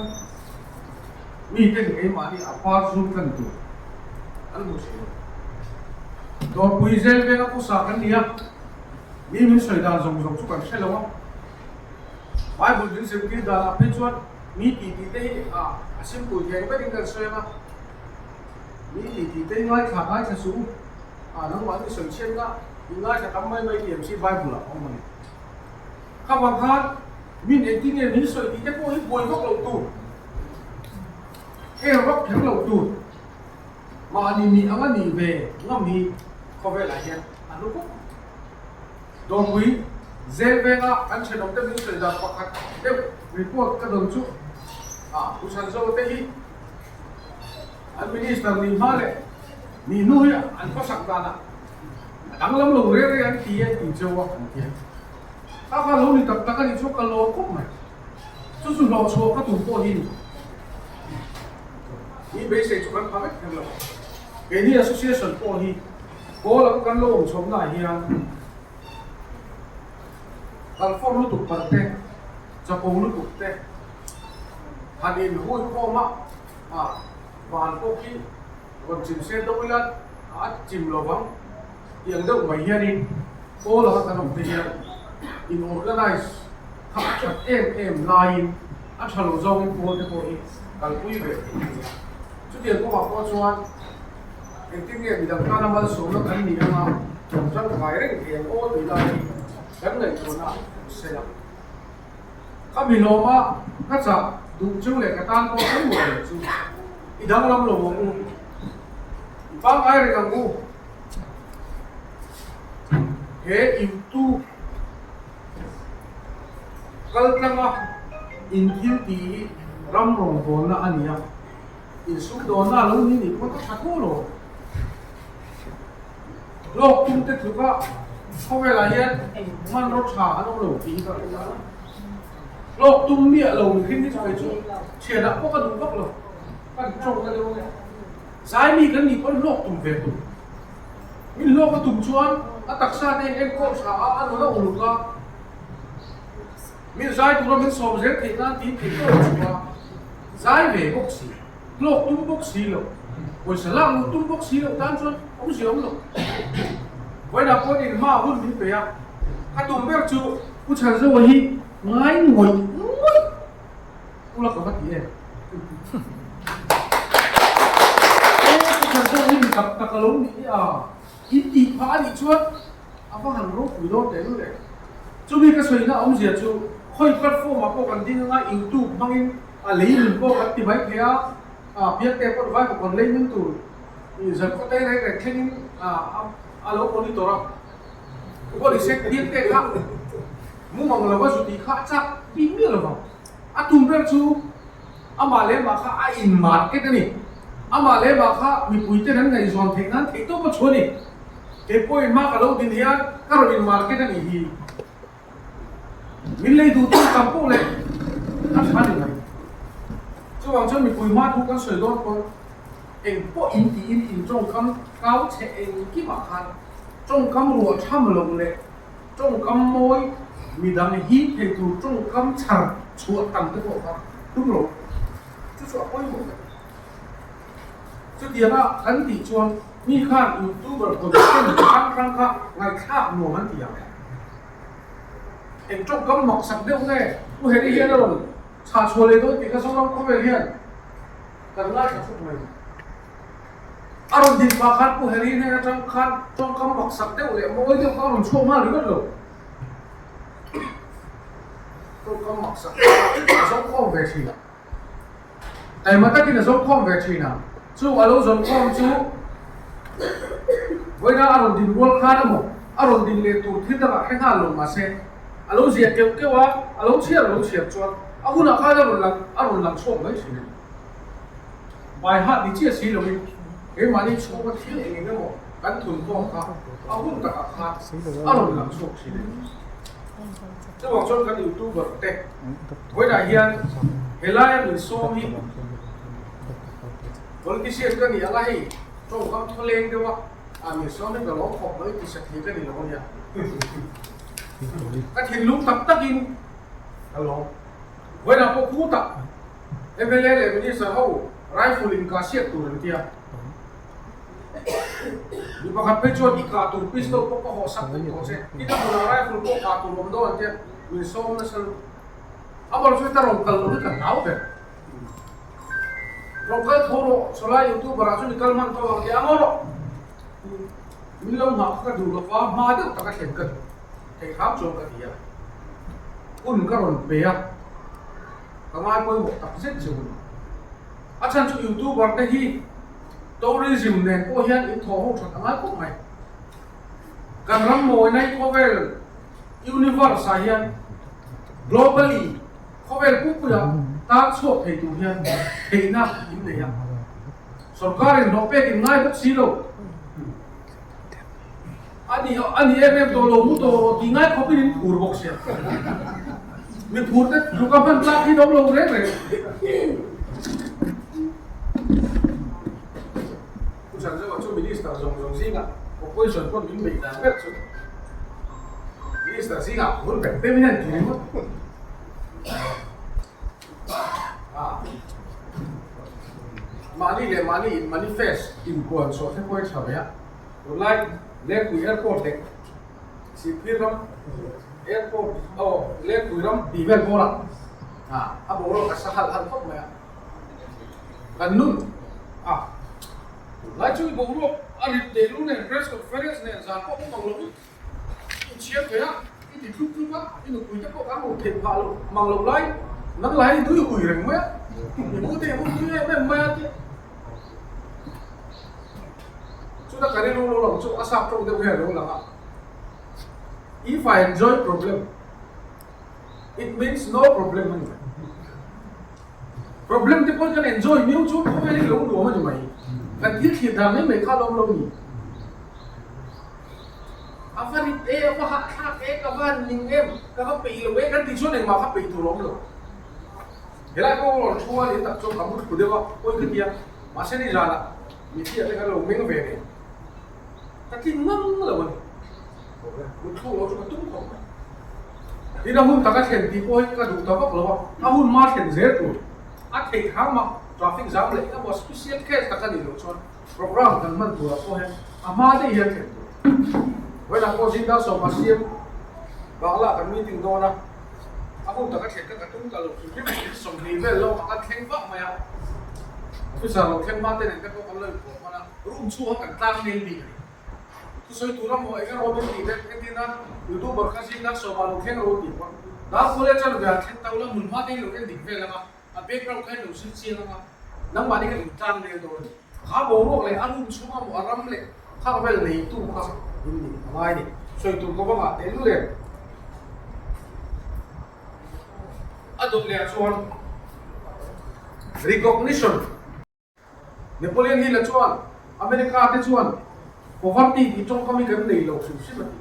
mi cái cái mà đi apart zoom kan tu an bu se do pui zel ve ka sa kan dia mi min soi da zong chu kan se lo wai bu din sim ki da la pe chuan mi ti te sim pu the ba ding kan soi ma mi ti te ngai kha ngai cha su nang wa ni soi chen ga ngai cha kam mai tiam si bible la ong mani kha wa khan min e ti ne min soi ti te ko hi boi gok lo tu cái góc thắng đầu tuột mà anh đi ăn anh đi về ngắm đi có vẻ là hiện anh lúc đó quý dễ về là anh sẽ đồng tâm những sự đặt hoặc là nếu vì cuộc các đồng chú cũng sản xuất thế hi anh minister đi mà lệ đi nuôi anh có sẵn ra là đáng lắm lùng rễ anh kia thì châu anh kia các lâu đi tập các đi chốt cái lô cúc này chú chú lò chùa các tủ cô đi ini basic cuman pakai kan lo. Ini association poli. Kalau kan lo som na hian. Kalau form lu tu parte, japong lu tu te. Hadin hui ko ma, van ko ki, kon chim se do ilat, chim lo bang. Yang do mai hian kalau kan om te hian in organize, khap em line, chalo zong ko te ko hi. Kalau kui be. Chút tiền có bảo con chuan, cái kinh nghiệm thì đằng ta năm số nó cái gì mà trong cái đấy thì ô thì là cái này của nó sẽ là các mình lo mà các cháu đúng chung lại cái tan có cái mùi để chung, thì đang làm lồng ngu, bác ai để làm ngu, thế YouTube cái năng à, in thiên tí làm rồng vốn là anh nhá. Isu dona lo ni ko ta ko lo lo tum te thu ka ko ve la hian man ro tha ano lo ti ka lo tum ni lo ni khin ni choi chu che da ko ka du bak lo ka chong ka lo sai mi kan ni ko lo tum ve tu min lo ka tum chuan a taksa te em ko sa ano lo ulu ka min sai tu lo min som zel ti na ti ko chu sai ve bok si lộc tung bốc xí lộc, rồi sẽ làm tung bốc xí lộc tan chuan, ông gì ông lộc, vậy là có điện ma hơn đi về à, các tụi bé chú, cứ chẳng rồi hi, ngay ngồi, cũng là có cái gì em, chẳng rồi hi gặp các lông đi ít tí phá đi chuan, phải hàng rốt quỷ đó để luôn đấy, chú biết cái sợi nó ông gì chú, khơi platform mà có cần tin ngay YouTube mang in, lấy mình có cái tìm thấy thế biết cái con vai của con lên những tuổi thì giờ có tay này cái thanh alo con đi tổ có đi xét biết cái khác muốn mong là bao nhiêu tí khác chắc bí mật là vào tụm bên chú mà lấy mà khác in market này mà lấy mà khác bị bụi tên hắn này dọn thếนั้นthì tôi có chỗ này cái point mà cái lâu tin hiền cái rồi in market này thì มิเลยดูตัวกับพวกเลยนั่นชัดยังไงจะวางจะมีคุยมาทุกกันสวยด้วยคนเองพวกอินดีอินจงคำก้าวเชเองกี่บาทจงคำรัวช่ำลงเลยจงคำมวยมีดังฮีเพดูจงคำฉับชัวตั้งตัวครับทุกโลกจะชัวไม่หมดจะเดียวนะขันติชวนมีข้ายูทูบเบอร์คนเช่นครั้งค่ะไงข้าหนัวมันเดียวเองจงคำหมอกสักเดียวไงผู้เห็นได้เห็นแล้วชาชัวเลยตัวติดกระทรวงเขาไปเรียนกันไล่กับทุกคนอารมณ์ดีมากครับผู้เห็นเนี่ยจังคันจงคำหมอกสักเดียวเลยมวยเดียวก็อารมณ์ชั่วมากหรือเปล่าจงคำหมอกสักสองข้อเวทีนะแต่มาตั้งที่สองข้อเวทีนะจู่อารมณ์สองข้อจู่เวลาอารมณ์ดีวัวข้าดมั้งอารมณ์ดีเลยตัวที่ตลาดให้ข้าลงมาเซ่อารมณ์เสียเกี่ยวว่าอารมณ์เสียจวนอาคุณข้าจะอารมณ์หลังช่วงไม่ใช่ใบหัดดิเจียสีเลยเฮ้ยมานี่ช่วงก็ที่เองก็มั้งกันถุนกองข้าอาคุณตะข้าอารมณ์หลังช่วงสิจะบอกชนกันยูทูบเบอร์เด็กเวลาเฮียนเฮลัยมีโซมีคนที่เสียกันนี่อะไรจงคำทะเลงเดียวว่ามีโซมีก็ร้องขอบเลยที่สักทีกันนี่เราเนี่ยก็เห็นลุงตับตะกินฮัลโหลเวลาพวกพูดอ่ะเอเวเลเลยมันนี่เสือเขาไรฟูลินกาเซียตัวนึงเดียวดูประคับไปจวดอีกาตัวพิสโตพวกเขาสักตัวเสร็จที่ทำอะไรไรฟูลินกาตัวลมโดนเดียวมีโซมนั่นสิเอาบอลช่วยตะลงกันลงกันเอาเถอะเราเคยโทรสลายยูทูบราชนิกลมันตัวเดียวมั้งหรอมีลมหนักก็ดูแล้วว่ามาเดี๋ยวตะกันเห็นกันแต่ข้ามโจมกันเดียวอุ่นก็ร้อนเปียกทำไมไม่บอกตัดเส้นจูนอาจารย์ช่วยยูทูบบอกได้ที่ตัวรีสิมเนี่ยก็เห็นอินโทรหกสัปดาห์ก็ไม่การรำมวยในโคเวลยูนิเวอร์สายน globally โคเวลผู้ผู้ยังตาชอบให้ดูเห็นเห็นนะอินเดียสงการนกเป็ดอินไงบุกซีโร่อันนี้เอ็มตัวโลมุตัวที่ไงเขาเป็นผู้บุกเสียมีพูดเนี่ยลูกกับพันลักที่น้องลงเรื่อยผู้ชายจะว่าช่วยมินิสเตอร์ส่งสิ่งอ่ะผมก็ส่วนคนมินไม่ได้แบบสุดมินิสเตอร์สิ่งอ่ะคนแบบเต็มที่นั่นจริงมั้งมานี่เฟสอินกวนโซ่ที่คุยชาวเนี่ยตัวไล่เล็กคุยแอร์พอร์ตเด็กสิบปีแล้วairport lek kuiram divel bora aboro ka sahal hal khop maya kanun lai chui boro ari delu ne press conference ne zan ko manglo chia kaya ti thu ba inu kui ko ka mo the phalo manglo lai nang lai du kui reng maya mu te mu tu me maya ti chu da kare lo chu asap to de he lo la if I enjoy problem, it means no problem. Problem thì con enjoy nếu chú không phải lỗ đùa mà mày. Cái thiết hiện ra mấy khá lâu nhỉ. Apa ni apa hak kawan ning em, các bị lo cái tí số này mà các bị tụi lỗ rồi. Thế là cô còn chua đến tập trung kamu của dia oi cái kia, masih đi ra là, mình kia cái lỗ mình về này. Cái gì ngâm là vậy. Mình thu lỗ cho cái tung không. Thì nó hun taka khen tí oi cái đủ tao bóc lỗ, nó hun mà khen dễ rồi. Thì khám mà traffic jam lại nó có special case taka đi lỗ cho program cần mình tụi cô hen. Mà đây hiện khen. Vậy là cô xin đã so mà xem. Và là cái meeting đó na. Hun taka khen cái tung cái lỗ cái xong đi về lỗ taka khen vợ mày. Bây giờ lỗ khen mà tên này cái có lời của mà là room chua cần tăng lên đi. So itu orang mau ikan robin di dek kita YouTube berkasih nak soal lukian robin. Dah boleh cakap biar kita tahu lah mulai ni lukian di film lah. Background kan lukian sih lah. Nang balik kan utang dia tu. Kau bawa le, anu cuma mau aram le. Kau bel le itu kau ini, apa ini? So itu kau bawa telu le. Aduh le cuan recognition. Napoleon Hill cuan, Amerika ada cuan. Poverty thì trong kami kan nei lo su si mati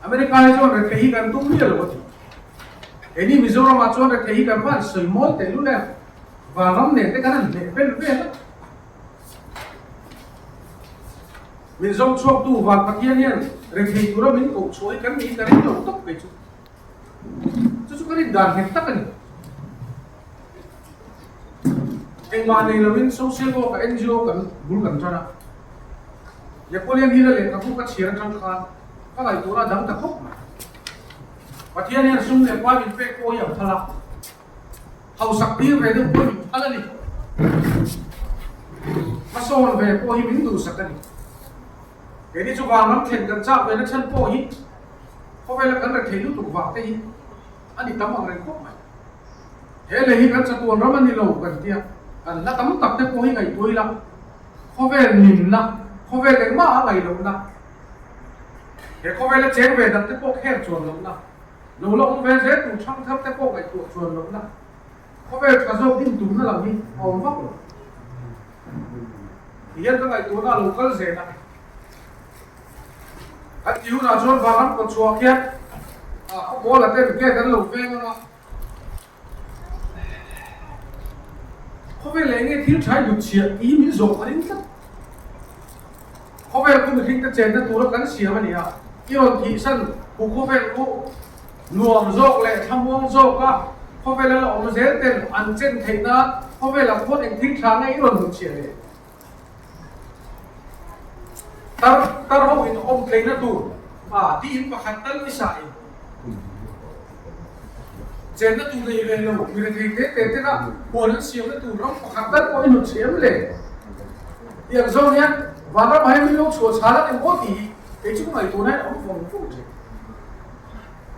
อเมริกาจะวันเทหิกันตุ้มเยอะเลยอันนี้มิโซรามาชวนเทหิกันว่าสวยมดแต่รู้แล้วว่าน้ำเนี่ยแต่กันเนี่ยเป็นมิโซชอบดูว่าปัจจัยเนี่ยเรื่องที่ตัวเราเป็นกูช่วยกันมีกันเราต้องไปจุดก็ได้ด่านเห็นตั้งกันเองมาในเราเป็นโซเชียลกับ NGO กันบุญกันจ้านะอย่าพูดเรื่องนี้เลยกับพวกกระเชียร์จังคานก็ไหลตัวเราดังตะคุบมาปัจจัยเนี่ยสุ่มเลยว่าเป็นเฟกโอยอย่างทะลักเขาสักทีไปด้วยคนอะไรนี่มาโซนไปโอยมินดูสักกันเดี๋ยวนี้จะวางน้ำเข็นกันจ้าไปนักชั้นโอยเขาไปแล้วกันแต่เทลุตุกวางได้อันนี้ตั้มอะไรก็ไม่เฮ้ยเลยกันจะตัวเรามันนี่เรากันเดียอันนั้นตั้มตักแต่โอยไงตัวละเขาไปนิ่มนะเขาไปเลี้ยงม้าอะไรเรานะเฮ้ยเขาไปแล้วเจ๊งไปดังแต่พวกแค่ชวนเรานะเราลงไปเจ๊ถูกช่างทับแต่พวกไอ้ตัวชวนเรานะเขาไปกระโจกดิ้นตุ้มนั่นแหละนี่เอาฟักเลยเฮียตั้งไอ้ตัวน่าลูกก็เสียนะอันที่อยู่น่าชวนฟังนั้นก็ชัวร์แค่เขาบอกแล้วเต้นแค่กันลูกเองนะเขาไปเลี้ยงไอ้ที่ใช้ดุเฉียดอีมิโซกันนี่กันเขาไปคุณถึงจะเจนตัวเรากันเสียมันเนี่ยที่เราที่สั้นผู้เขาไปรู้รวมโจกเลยทำวงโจกก็เขาไปแล้วออกมาเสียเต้นอันเจนเทน่าเขาไปแล้วคนเองทิ้งทางไอ้เราดุเฉียดเลยแต่เราเห็นอมเพลงนั่นดูที่อินประคันตั้งนิสัยเจนนั่นดูเลยเรามีอะไรที่น่ะหัวนั้นเสียงนั่นดูเราประคันตั้งก็อินเสียเลยอย่างโซนเนี้ยวันละไม่มีลูกชัวร์ช้าแล้วเอ็มโอตีไอ้ชิ้นไหนตัวนั้นเอาฟังฟังเลย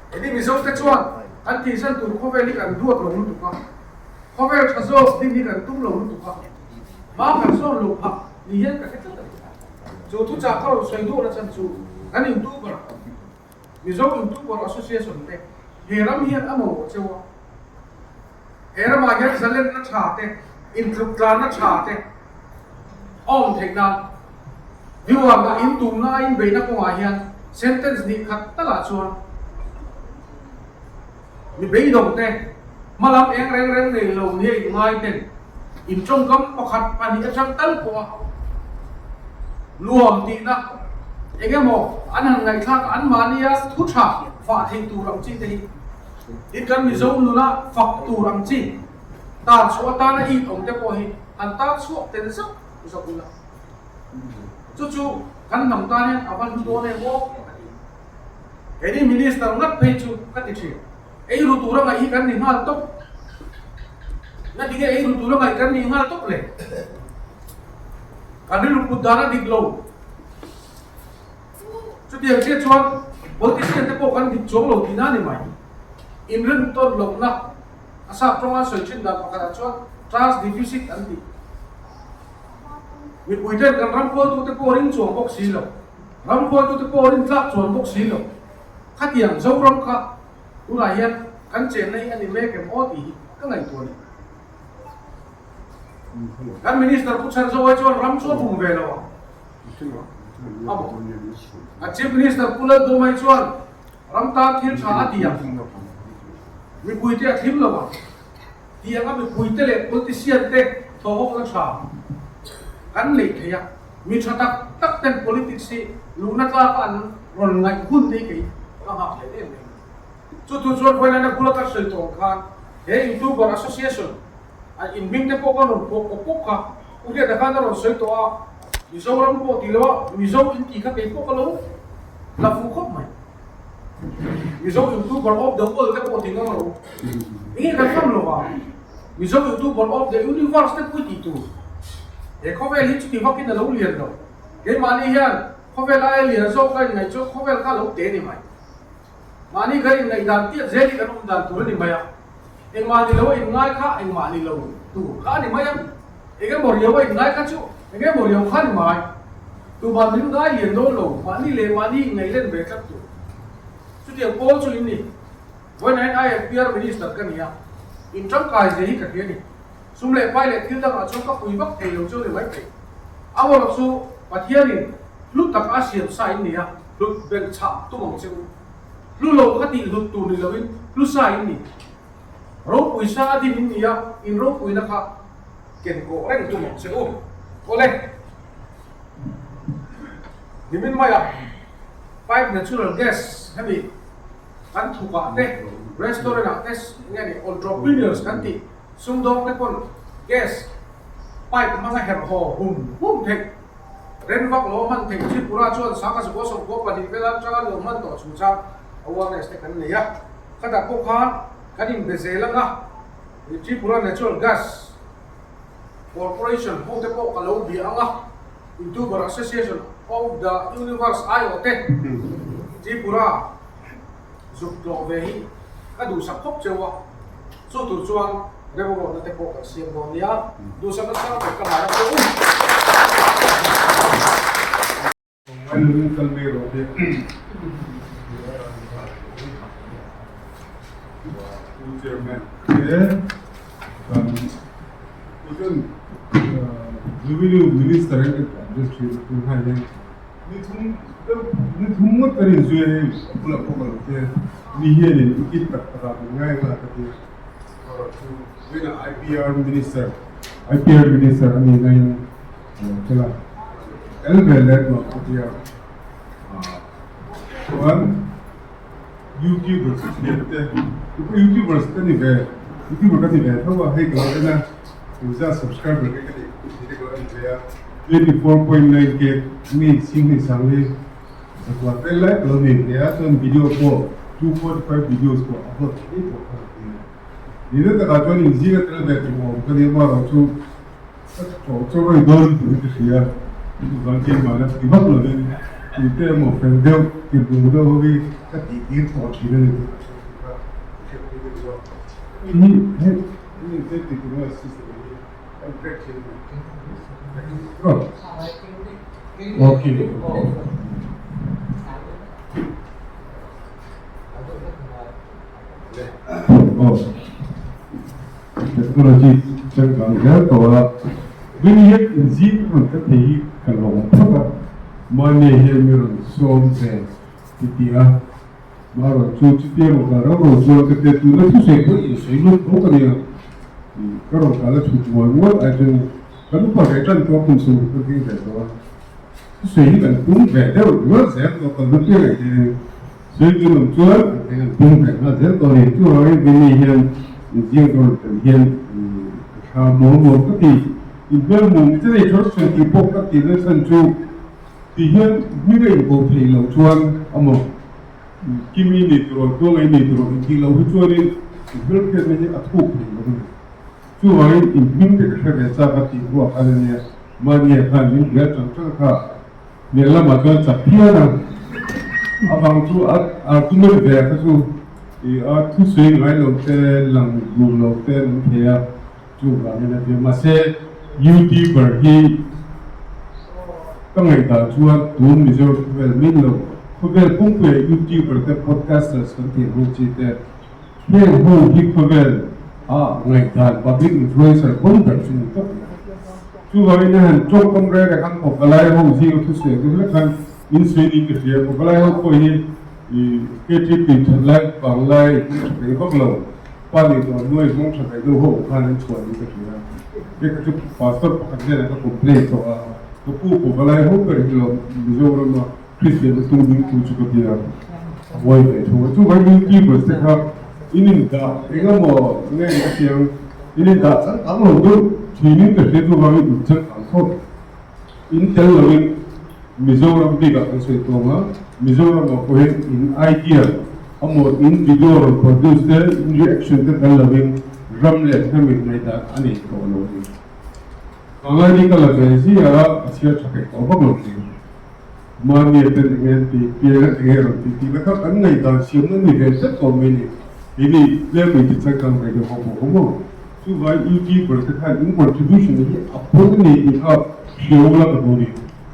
ไอ้นี่มีโซนแต่ชวนอันที่ฉันตัวเขาไปนี่กันรวบลงถูกป่ะเขาไปกระโจนนี่กันตุ้มลงถูกป่ะมาขันโซนลงพักนี่ยังกันแค่ตั้งจูทุจากเขาใช้ดูแล้วฉันจูอันนี้ยูทูบเบอร์มีโซนยูทูบเบอร์ association เนี่ยเฮรัมเฮียนอ่ะมั้งเจ้าเฮรัมมาเฮียนจะเล่นนักชาเตะอินทรุกรานนักชาเตะอ้อมเทคนิควิวว่าอินตุมน่าอินเบย์นักว่าเฮียน sentence นี้ขัดตลาดชวนมีเบย์ดงเตะมาลำเองแรงๆในโลกนี้ง่ายเต็มอินจงกำประคัดปันนี้ช่างตั้งกว่ารวมตีนะเองก็บอกอันนั้นไงข้าอันมาเนี่ยทุกชาฝาทิ้งตัวรังจีตีอีกกันมีโซนนู้นละฝักตัวรังจีตาชัวตาหน้าอีกองเจ้าพ่อเฮอันตาชัวเต็นซักอุศกุลละจู่ๆกันน้ำตาเนี่ยอาวันตัวเนี่ยโว้เอ็นี่มินิสเตอร์นัดเพจูกันติดเชื้อไอ้รู้ตัวเราไงอีกันนี่มาตกนั่นดีแค่ไอ้รู้ตัวเราไงกันนี่มาตกเลยการที่ลูกพุทธานาดิกโลจุดเดียวเชื่อชวนบางทีเชื่อแต่พวกกันดิจงโลที่นั่นนี่ไหมอินเรื่องต้นลงนะอาศัยตรงนั้นสวยชิ้นดำประกาศชวน trust deficit อันดีมีผู้เดินกันรำโพตัวแต่พวกริ้งชวนพวกสีเหลวรำโพตัวแต่พวกริ้งทับชวนพวกสีเหลวขัดอย่างเจ้ารำข้าอุไรยันกันเจนในอันนี้เมฆเอ็มโอตีก็ไงตัวนี้kan minister putar zawai chuan ram chuan bum ve lo amo a chief minister pula do mai chuan ram ta thil tha atia mi puite a thim lo ba tianga mi puite le politician te thok la tha kan le theya mi thatak tak ten politics si luna ka an ron ngai hun dei ke ka ha le ne chu tu chuan phoi na pula ka sel tong khan he youtuber association in bing te pok anon pok ka ulia da kana ron soi to a mizo ram po ti lo mizo in ti ka pe pok lo la fu khop mai mizo youtuber of the world te po ti ngam lo ni ka kam lo ba mizo youtuber of the universe te pu ti tu e kho ve li chu ti hokin da lo lian lo ke mani hian kho ve lai lian zo ka ngai chu kho ve ka lo te ni mai mani ga in ngai dan ti je ni ka no dan tu ni mai a eng ma ni lo eng ngai kha eng ma ni lo tu kha ni mai eng ke mor yo eng ngai kha chu eng ke mor yo kha ni mai tu ba min ngai lien do lo ma ni le ma ni ngai len be kha tu chu ti ko chu in ni when I appear minister ka ni ya in trong kai je hi ka ke ni sum le pai le thil da ma chu ka pui bak thei lo chu ni mai pe awo lo su pathian ni lu tak asian sai ni ya lu ben cha tu mong chu lu lo khati lu tu ni lovin lu sa in ni ROPUI sa din in ya in ROPUI na kha ken ko reng tu se u ole dimin maya pipe natural gas habi kan thu ka te restaurant tes ngani entrepreneurs kan ti sum dong le kon gas pipe mga her ho hum thek ren vak lo man thek chi pura chuan saka su ko som ko pani velan cha lo man to chu cha awareness te kan ne ya kada ko kha kanin bezelanga chi pura natural gas corporation ho te ko kalo bi anga YouTuber Association of the Universe IoT chi pura giúp lộ về hi các đủ sắp khóc chưa ạ số thủ chuang đây một bộ nó bộ cả xiêm bò nia đủ sắp nó sao phải cầm lại đâu anh cần biết rồi thì chairman thế 이건 revenue minister의 administration 하는 이 통못들이 주에 불러보고 이렇게 니해는 있다 ngay là cái với là IPR minister anh ngay cái là elbelet mà cái còn YouTubers YouTubers cái này về YouTuber cái này về thôi hay cái là user subscriber cái này 24.9k ni sing sang ni Setelah like lo ni dia tu video ko 2.5 videos ko upload itu ini tak kacau ni jika terlebih tu kan dia marah tu coba idol tu dia itu bangkit mana tiba lo ni itu mau pendek itu dah hobi ketik tu kira ini saya tikar sistem ini technology CHANGTE toh ini zin untuk di kalau apa mana yang miron som se titia baru cuci baru jual kita tu nanti saya bukan ya kalau kalau cuci buat aja kalau pakai contoh pun suruh pergi betul saya kan pun betul jual saya kalau pergi saya jual dengan pun kerana saya kalau itu orang ini yang dia kalau yang mau tapi ibu mau jadi terus nanti pokok tidak sentuh dia juga ibu beli lautan amo kimi ni terus dua ini terus di laut jualin ibu kerana aku beli lautan jual ibu kerana saya pasti buat kerana mana kan ini dia contoh kah ni lama kan capian abang tu aku nak berak tu tu sering lain hotel lang group hotel dia juga ni dia masih YouTuber hi kangai ta chuan tu MIZO vel min lo vel pung pe YouTuber te podcasters kan ti ru chi te he ho hi vel ngai ta public influencer pun per chin to chu ga ni han chok kom re kan ko kalai ho ji tu se tu le kan in se ni ke dia ko kalai ho ko hi ke ti ti lai pang lai ke ko lo pa ni to nuai mong sa kai do ho kan chuan ni ke dia एक जो पासपोर्ट पकड़ने का कंप्लेंट तो को गलाय हो कर जो मिजोरम में क्रिश्चियन तुम दिन कुछ को दिया वो है तो वही की बस का इन्हीं दा एक मो ने सिंग इन्हीं दा हम लोग ट्रेनिंग करते तो वही उच्च अंको इन टेल लोग मिजोरम भी का से तो ना मिजोरम को है इन आइडिया हम इन वीडियो प्रोड्यूस द रिएक्शन के टेल लोग ramle kami naita ani ko lo ni angani kala besi ya asia thake ko ba lo ni mani eten ngen ti pira ngero ti la ka an ngai da sim ni ge set ko me ni ini le me ti chakang ga ho ko mo tu vai YouTuber ka kan in contribution ni apod ni in a shiola ko ni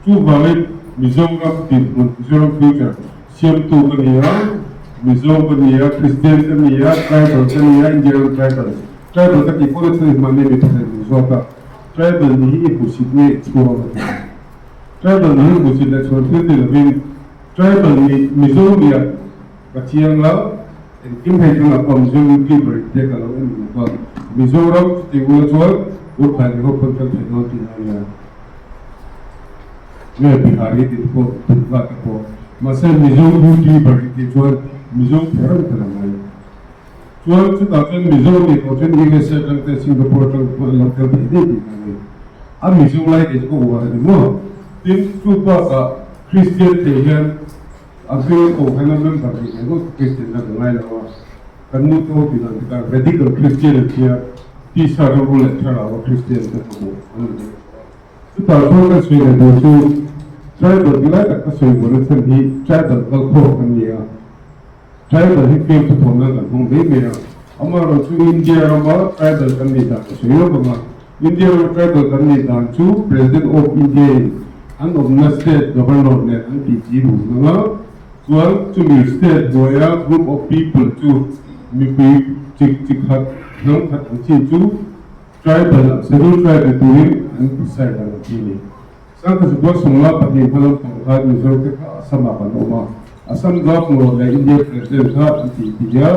tu vai mizonga ti zero future sim tu ni ya MIZO ni ya Christian ni ya tribal ni ya Indian tribal tribal ka tipo na sa mani ni MIZO ka tribal ni ipusit ni explore tribal ni ipusit na explore ni labing tribal ni MIZO ni ya กระเทียมแล้วกินให้ถึงกับความสูงที่บริเวณกันแล้วนี่ก็มิโซรัมที่อุลชวนอุปถัมภ์เขาเป็นคนที่นอนที่นั่นเนี่ยเนี่ยบิฮารีที่เขาถึงว่าเขามาเส้นมิโซยูทูบริที่ชวนมิโซเพิ่มเติมเลยชวนชุดนั้นมิโซนี่เขาเช่นอิงเกษตรตั้งแต่สิงคโปร์ตั้งแต่ลาวตั้งแต่ที่นั่นเลยมิโซไลท์ก็ว่าดีมั้งที่ชุดว่าคริสเตียนเทียนAkhirnya kau kena member ni, kau Kristen nak mengai lawa. Kamu tahu tidak kita radical Christian dia bisa rule cara awak Kristen tu. Kita tahu kan sebenarnya dosu tribal bila kita sebenarnya sendiri tribal kalau kan dia tribal hidup tu pun nak hong bemera. Amar orang India orang tribal kan dia tak sebenarnya bapa. India orang tribal kan dia tak tu President of India, an of state governor ni an dijiru, nama. Well, to me, state where a group of people to maybe Chikhat, Nonghat, and Chichu, tribal, several tribal doing and decide on the key. Some of the boss from Lapa, the Palam from Had, Mizoka, Samapanoma, some governor like India President Had, and Tidia,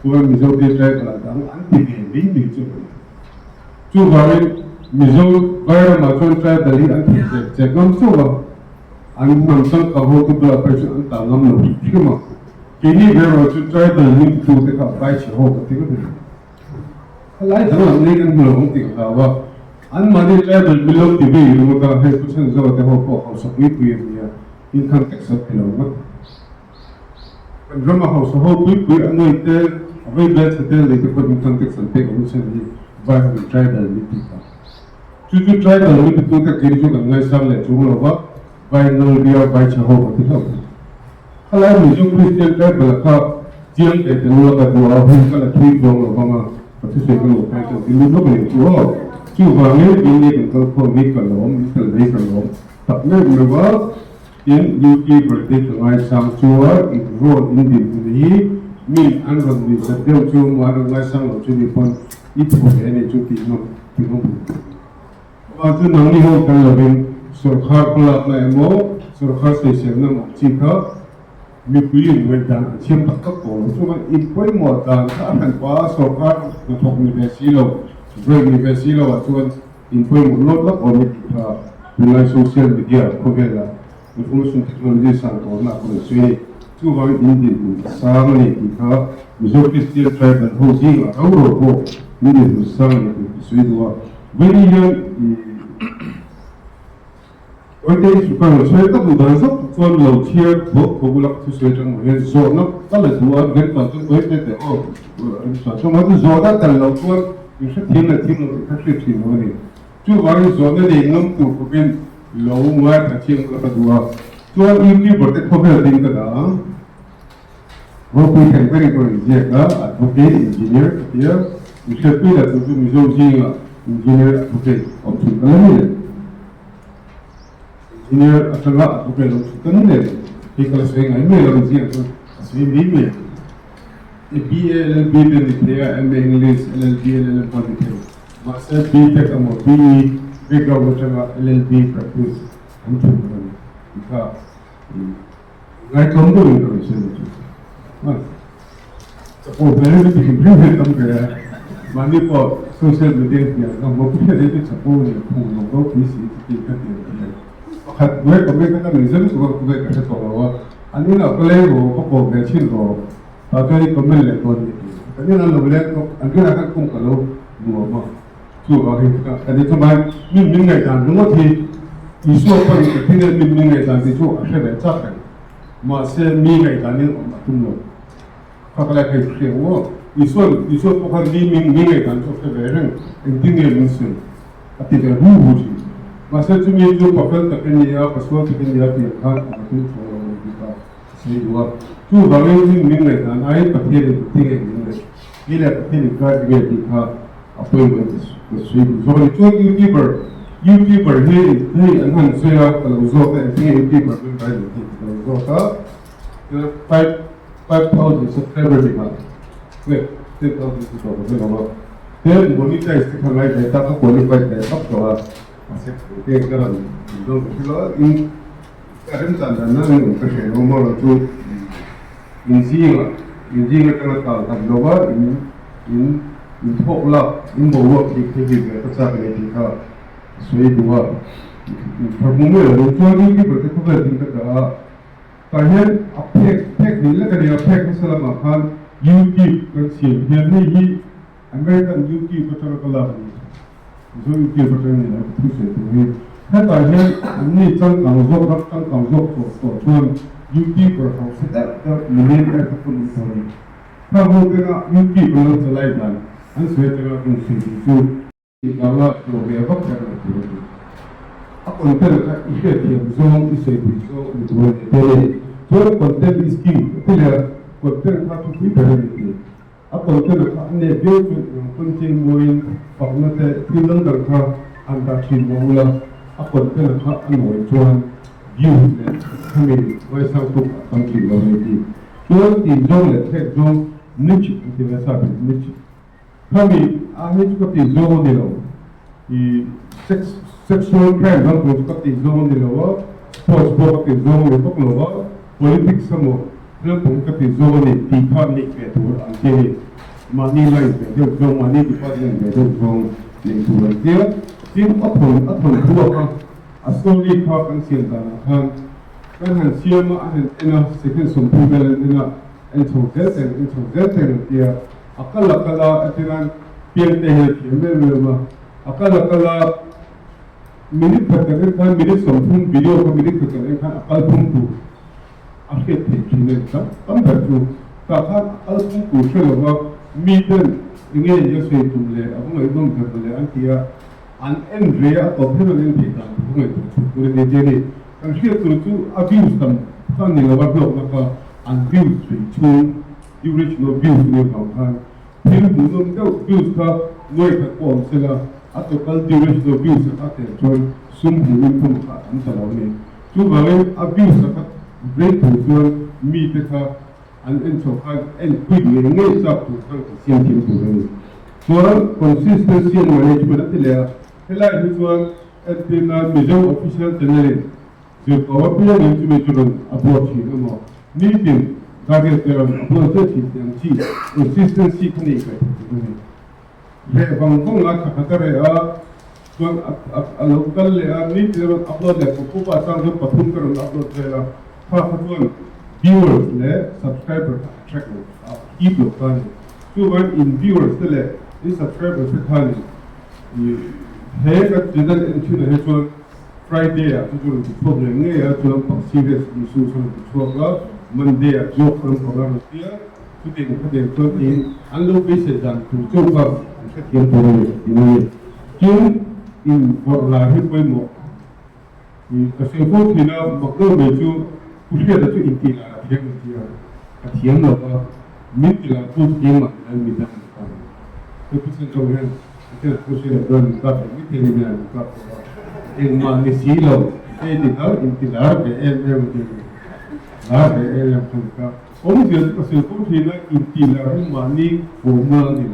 who are Mizoka tribal, and Tidia, two very Mizo, Bayamaton tribal, and Chekam Soba. Ang mamsang kaho tu bela person anta ngam lo cuma kini bero tu try the link to the bai ho ka tiga ni lai dang ni kan lo hong tik ha wa an mani try the below ti be ru ka he kuchen zo te ho ko ho so ni pu ya in context of lo ma kan drama ho so ho pu an noi te avai bet te le te ko in context of te ko chen ni bai ho try the link tu try the link to ka kiri jo ka ngai sam le chu lo ba by no dia by CHHO betul. Kalau Mizo Christian tribal kah jiang ke tenua ka dua orang kalau tweet dong lo bama betul saya kalau kai tu ilu no boleh cuba ni kan kalau ni kalau tak ni mereka yang YouTuber itu ngai sang cuba itu role ini min angkat ni setiap cuma orang ngai sang lo jadi pun itu boleh cuti no. Waktu nanti ho kalau सरकार को अपना एमओ सरकार से सेवना मच्छीका मिपुई इंवेंटान चिम तक को चुमा इकोई मोटान अहन पास सरकार नथोक निवेसिलो ब्रेक निवेसिलो चुमा इकोई मुलोट ला ओमिटा बिना सोशल मीडिया कोगेला इंफॉर्मेशन टेक्नोलॉजी सांगो ना को सुई चुमा इंडियन सामने इका मिजो क्रिस्टियन ट्राइबल हो जी औरो को इंडियन सामने सुई दुआ very young Orang itu kalau saya tak mudah so tuan laucian buat kebulak tu saya jangan mungkin zona kalau tuan gen tuan tu itu oh macam tu zona kalau tuan itu tim kasih tim ni tu baru zona ni ngam tu mungkin lau muat kacang kalau dua tuan ini berarti kau tinggal dah ROPUI tempat itu dia advocate engineer dia mesti pilih tu mizo jiwa engineer advocate option kalau ni ini adalah apa yang kita ni. Kalau saya ngai mela mesti aku saya bimbing. BLB ni dia MA English LLB LLB politik. Masa BTech amo BE background macam LLB practice antum kan. Kita ngai kombo ni kalau saya tu. Mas. Oh benar betul benar tam kaya. Mani po social media dia. Kamu punya dia cepu ni pun kamu bisa kita dia. Gue kami kan reason suka gue kerja tahu ani nak pelai go kok bersin go tapi ni kami le go ni ani nak boleh ko ani nak kan kalau dua mah tu bagi tadi cuma min ngai dan dua ti isu apa ni kita min ngai dan itu akhirnya capek masih min ngai dan ni tu lo kalau kayak gitu isu bukan min ngai dan tu sebenarnya intinya musim tapi dia ruh Masa tu itu pakal tapi dia pasal tapi dia kan itu kita sehingga tu bagi ni kan ayat pakai tinggal ni dia pakai card dia kita apa yang so itu YouTuber ni anak saya kalau zona ini YouTuber berbagai kalau zona 5,000 subscriber dia weh 10,000 subscriber dia monetize kita lagi tak qualify dia apa masih kita kan itu kalau in kadang tanda nang kerja nomor tu in kana ka ka lowa in thokla in bowa ki ki ka sa ka ni ka soi duwa permume lo choni ki berke ko ka din ka tahen apek ni la ka ni apek salama khan YouTube kan si ni hi American YouTube ko ka la ni so YouTube ko ni la tu se tu ni ha tahen ni chang ka zo rak chang ka zo to chon YouTube ko ha se da ni ka ko ni so ni ha mo ka YouTube ko lo chalai dan an se ta ka kun si su ki ka la to be ba ka na Upon the effective zone is a zone with one so content is key. Content has to be very upon the build contain moving from the Tilanka and that in Mola upon the and one view coming by some book country already. So the zone that zone niche until a certain niche. Coming, I need to put the zone the sexual crime dan ko ka ti zone ni lawa sports ko ka ti zone ni ko lawa politics samo dan ko ka ti zone ni ti khan ni ke to an ke mani lai ke jo jo mani di pa ni ke jo zone ni to la ke tin apon ko ka asoli ka kan sian da han kan han siama an ena second som pu bel ena en so zeten dia akala atiran pian te he me akala minute katane kan minute something video ko minute katane kan akal pum tu aske the chine kam bertu ka kan akal pum ku shelo miden inge ye se tumle abung idom katale antia an rea to phero len thi kan bung tu pure ne jene kan she tu abuse kam kan ni lawa blog na ka an views tu you no views ni kan phil bu no ka views ka noi ka ko sela atau kalau duration abuse atau tuan sumbu pun antara ni, tu bagai abuse atau break tuan mi teka an encokan kuih ni sab tu kan siang tu ni. Tuan consistency and management itu leh, helai ni tuan entina MIZO official channel. So kalau punya ni tu macam upload sih, nama ni pun target upload sih yang sih consistency kan ni. Le bangkong la khatare a tuan local le a ni te upload le ko pa sang jo pathum karon upload le la tuan viewers le subscriber track a keep lo kan tu one in viewers le ni subscriber se kan ni he ka channel en chu ne tuan Friday a tu tu problem nge a tuan pa serious issue so tu ga Monday a job program dia tu te ko tuan ni an lo base dan tu ka yang boleh ini jun in berlari pun kesempat kita makna baju kuliah itu intilah dia apa mintilah pun kema dan minta tapi sekarang kita kuliah dan minta mintilah minta yang mana silo intilah yang kita orang dia kesempat kita intilah mani formal ni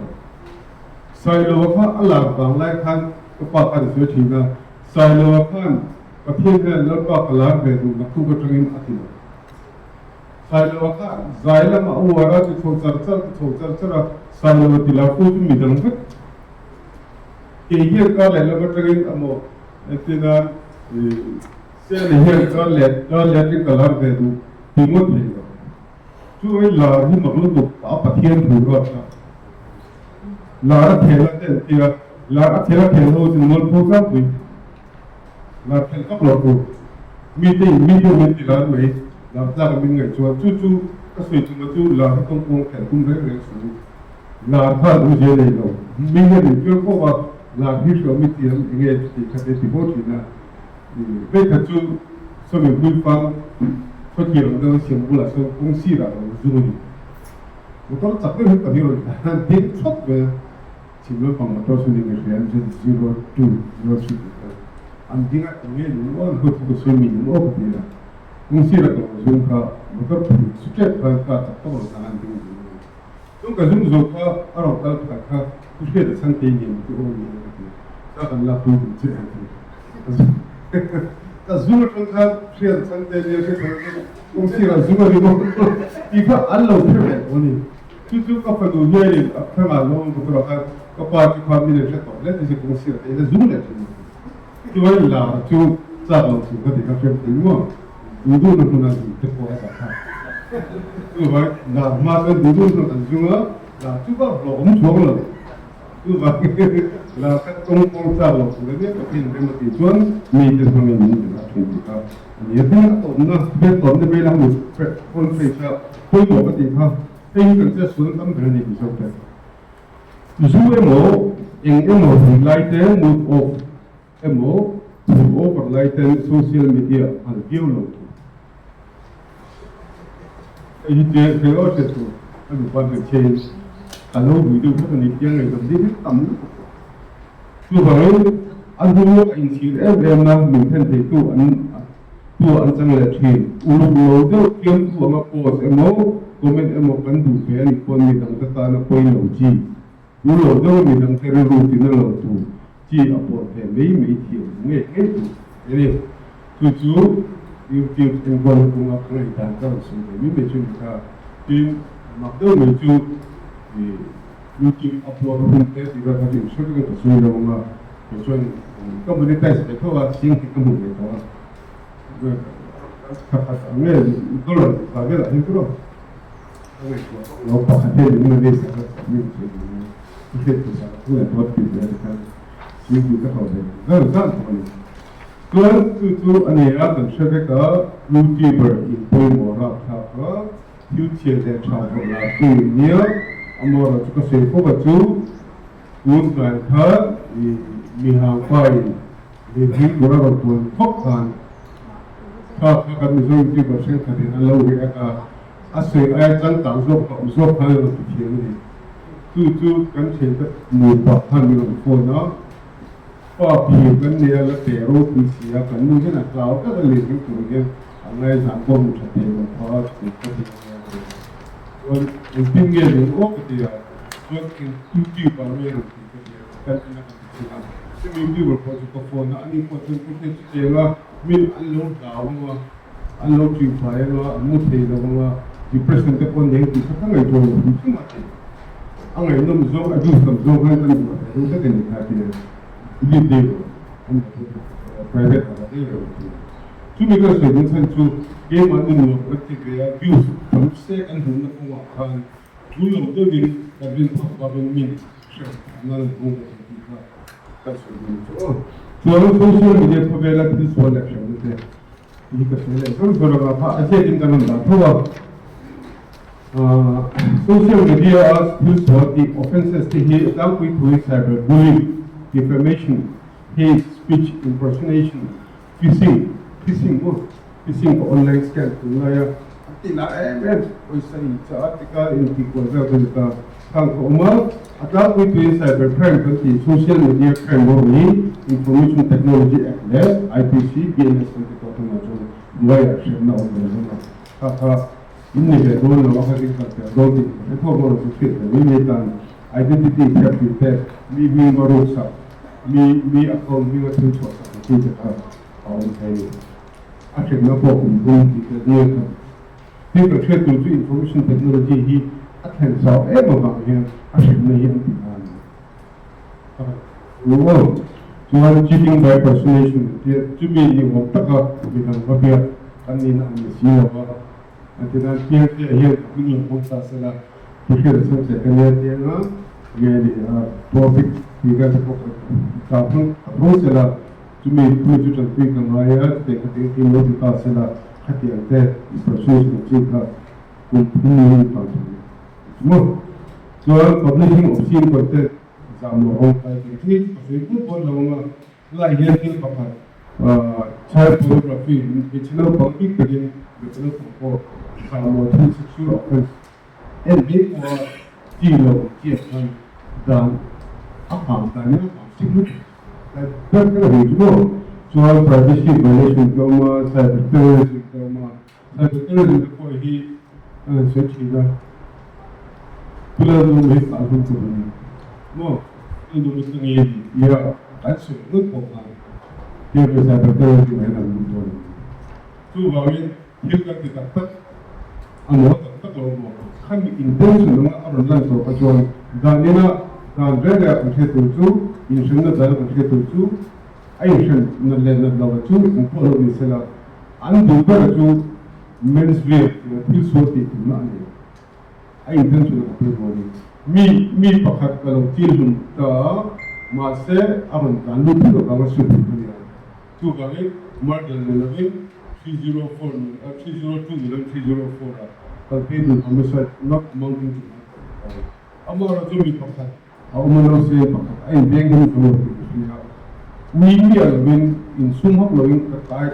Silo kan alam bang lai kan kepakan suci na Silo kan ketiga lepas kelar betul nak tu bertengin atin. Silo kan zaila mawara tu cocar Silo tilaku tu midang bet. Kehir kan lepas bertengin amo etina saya lehir kan lepas di kelar betul timut lehir. Tu lah ni maklum tu apa tiang buruk Lara thela dia lara thela ho nol program tu lara thela couple ko meeting lara mai lara min ngai chu ka sui tu lara kong kan kum re su lara tha du je nei lo min ne ju ko ba lara hi so meeting nge ti ka te ti bo ti na be ka chu so me bu pa ko ti ro da sim bu la so kong si la zu ni ko ta pe ka hi ro de chok be Sibuk pengotor sudah ngerjain jadi 02 anjing ini luar hukum swimming luar dia fungsi atau zumba motor sukses berangkat atau berjalan tinggi zumba zumba orang tahu tak kuliah dasar tinggi itu orang ini saya akan lakukan itu cái zoom trong khăn riêng sang tên như thế thôi công ty là zoom đi một thì phải ăn lâu thêm này thôi chú có phải đủ nhiều đi phải mà nó một cái là có bao nhiêuความมีเลยต่อแล้วที่công ty là zoomเลยchú ấy là chú sao là chú có thể gặp thêm tiếng màดูnó cũng là cái câu hỏi đó chú vậy là mà cáiดูnó là chú là chú có lo ống chuông rồi chú vậy là các công sao là chú cái biết cái gì mà thì chuông mình thì không mình là chú thì nhiều khi nó tổn nó biết tổn thì bây giờ một con phải sao tôiบอกว่าดีครับให้กันจะส่วนตั้งแต่ในที่สุดเลยdù em ở em ở thì lại thế một ổ em ở một ổ còn lại thế social media hàng kiêu lộc cái chuyện cái ở trên đó anh quan hệ trên anh nói video các anh tiếng này làm gì hết tầm chú bảo anh không có anh chỉ em là mình thân thể tu anh chẳng là chuyện ulo đó kiếm tu mà post em ở comment em ở cần đủ về anh con mình đang ta nó coi lâu chi ulo đó mình đang theo routine nó lâu tu chi ở bộ thế mấy chuyện nghe tu vậy chú YouTube em quan cũng là cái đàn các bạn xem mấy mấy chuyện cả thì mặc dù mình chú YouTube upload content thì là cái số cái số lượng mà cho nên các bạn thấy sẽ có là xin cái công việc đó các bạn nghe đó là cái là hết rồi nó có thể những người sẽ có những cái sẽ có là tốt thì là cái xin cái họ đấy rất là tuan tu ane ya dan shebe ka YouTuber in poi mora tha ka YouTube de chao la tu nia amora tu ka se ko ba tu un kan tha mi ha pai de hi gora ba tu khok kan ka mi zo YouTuber se ka de na lo ge ka ase ai chang tang zo ka zo ka lo tu thi ni tu kan se ka mu ba han mi lo ko naก็พี่กันเนี่ยแล้วแต่รู้ปีเสียกันนู่นนี่นะเราก็เลยที่ตัวเนี่ยอะไรสังคมชัดเจนเพราะสิ่งที่ส่วนสิ่งเงี้ยโอ้ก็ดีอ่ะส่วนยูทูบอะไรเนี่ยก็ดีกันนะครับซึ่งยูทูบเราพอจะก็โฟนอันนี้พอจะพูดชัดเจนว่ามีอันลงดาวว่าอันลงจีไฟว่าอันมุดเทแล้วว่าที่ประชาชนจะคนเดียวที่เขาทั้งไงโดนที่มาเองอันไงน้ำโซ่อายุสัมโซ่ให้กันดูรู้สึกยังไงเนี่ยVideo private video. Chúng mình có sử dụng sản xuất game mà mình muốn có thể views from second home nó không hoàn thành. Chúng mình tôi biết là bên họ và bên mình sẽ nó là không có thể sử dụng cho. Cho social media có vẻ là cái số lượng như thế. Thì cái này cũng có là phải sẽ tìm ra một thôi. Social media are used for the offenses to hear that we do cyberbullying. Defamation, hate speech, impersonation, phishing for online scam. Tulaya, tila oi sai cha tika in ko za ka khang ko ma atla ko tu cybercrime ko ti social media crime ni information technology act le IPC BNS ko to ma jo lawyer action na on na ha in ne do no ha ki ka do ti ko mo ro ti ni tan identity theft mi maro sa mi account mi ngatun so sa ti ta au sai action na ko kum ti ka ni ka ti ka threat to information technology hi athen so ma ba hian action na hian ti an chuan cheating by personation ti chu mi ni ho taka mi kan ba bia an ni na mi si wa antina ti hian ni ho sa sala ti ka sa se ka ni ti na ये टॉपिक ठीक है तो काफी बहुत सारा तुम्हें कुछ जो टॉपिक करवाया देखते हैं कि लोग का सारा खाते हैं प्रोसेस में चीज़ का कुछ पाते हैं जो पब्लिशिंग ऑप्शन करते जामो होता है कि फेसबुक पर लोगों लाइक ये पापा चाइल्ड पोर्नोग्राफी बिचना पब्लिक करें बिचना को जामो थी सेक्सुअल ऑफेंस एंड भी और जी लोग जी dan apa tanya sikut dan kalau itu soal privacy violation kama cyberterrorism ko hi search ida pula do me algun ko ni mo indo mistang ye ya aso no ko ka ye cyberterrorism na mundo chú vào đi hiện các cái tập tất anh nói tập tất là một khăn intention nó ở lần sau cái chuyện gan nên là gan rất là quan trọng chú intention nó rất là quan trọng chú intention nó lên nó là chú cũng phải là như là anh đúng là chú men's wear thiếu số thì cũng là như ai intention là phải có mi bắt khách cái lòng tin chúng ta mà sẽ ở lần gan lúc đó các bạn suy nghĩ như vậy chú vào đi model là cái 304 302 là 304 à cái people homicide not amounting to amara jo mi pakhat amara se pakhat ai beng hin ko mi là bên in sum hok lo in ka kai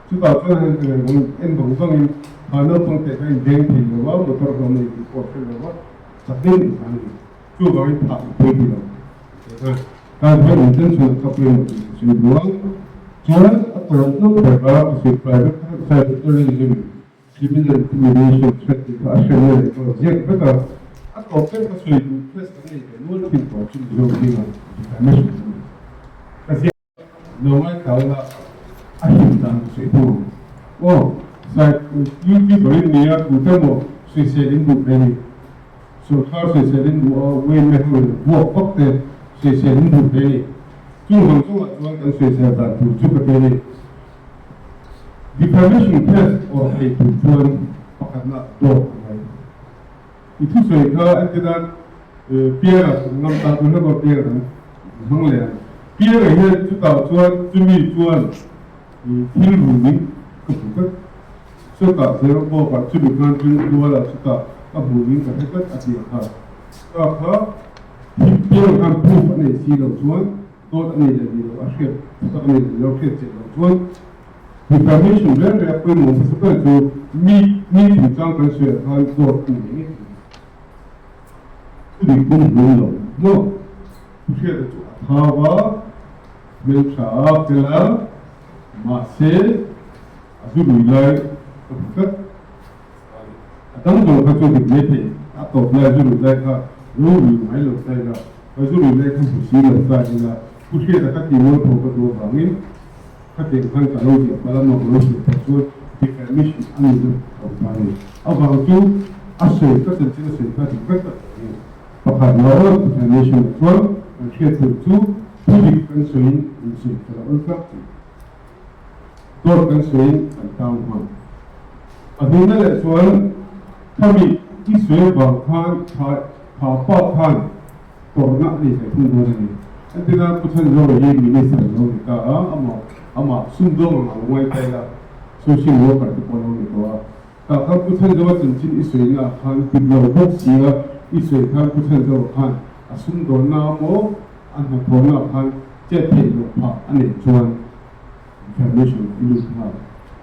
chu ta cha han te ngong en bong bong in hana pong te kai beng thi lo wa motor ko ni ko fe lo wa sa din an chu ga in tha pe bi lo ka ba in ten chu ka pe chu buang chuan a ko no pe ba se private sector criminal intimidation threat to HNENAH project because at the open kasui press kani no looking for to do mission kasi no mai kaula ahim dan se tu oh sai UTUBER ni ya utamo suicide book ni so how suicide book when me ho work up the suicide book ni chung hong chung kan suicide dan tu chu ka ni defamation test or a tujuan pakatna do itu saya kita piara ngam ta tu nak piara mengle piara ini kita tuan cumi tuan film ini kebuka suka saya bawa cumi kan cumi dua lah suka abu ini kerja asyik apa piara kan proof ni sila tuan tuan ni jadi asyik tuan ni jadi asyik tuan defamation very apoi mo sa to mi tu chang kan se han to ni ni kun lo no che to thawa mel cha kala ma se azu lai ka adam do ka to ni te a to la azu lai ka lo ni mai lo sai la azu lai ka su si lo sa ni la ku che ta ka ti mo to ka to ba ni Hati kan kalau dia pada mau berusaha tersebut defamation anu orang apa itu asal kita tidak sesuai dengan pakar lawan defamation itu kita itu public concern itu kalau ulak court concern tentang mana adanya soal kami isu bahkan apa kan corona ni saya pun boleh nanti nak putar jauh ini minister jauh kita ama sundong ang way kaya social worker to follow nito takang putan jawa cincin isu nga kan biglaw bok siya isu kan putan jawa kan asundong na mo ang napona kan jete lo pa ane chuan information ilu pa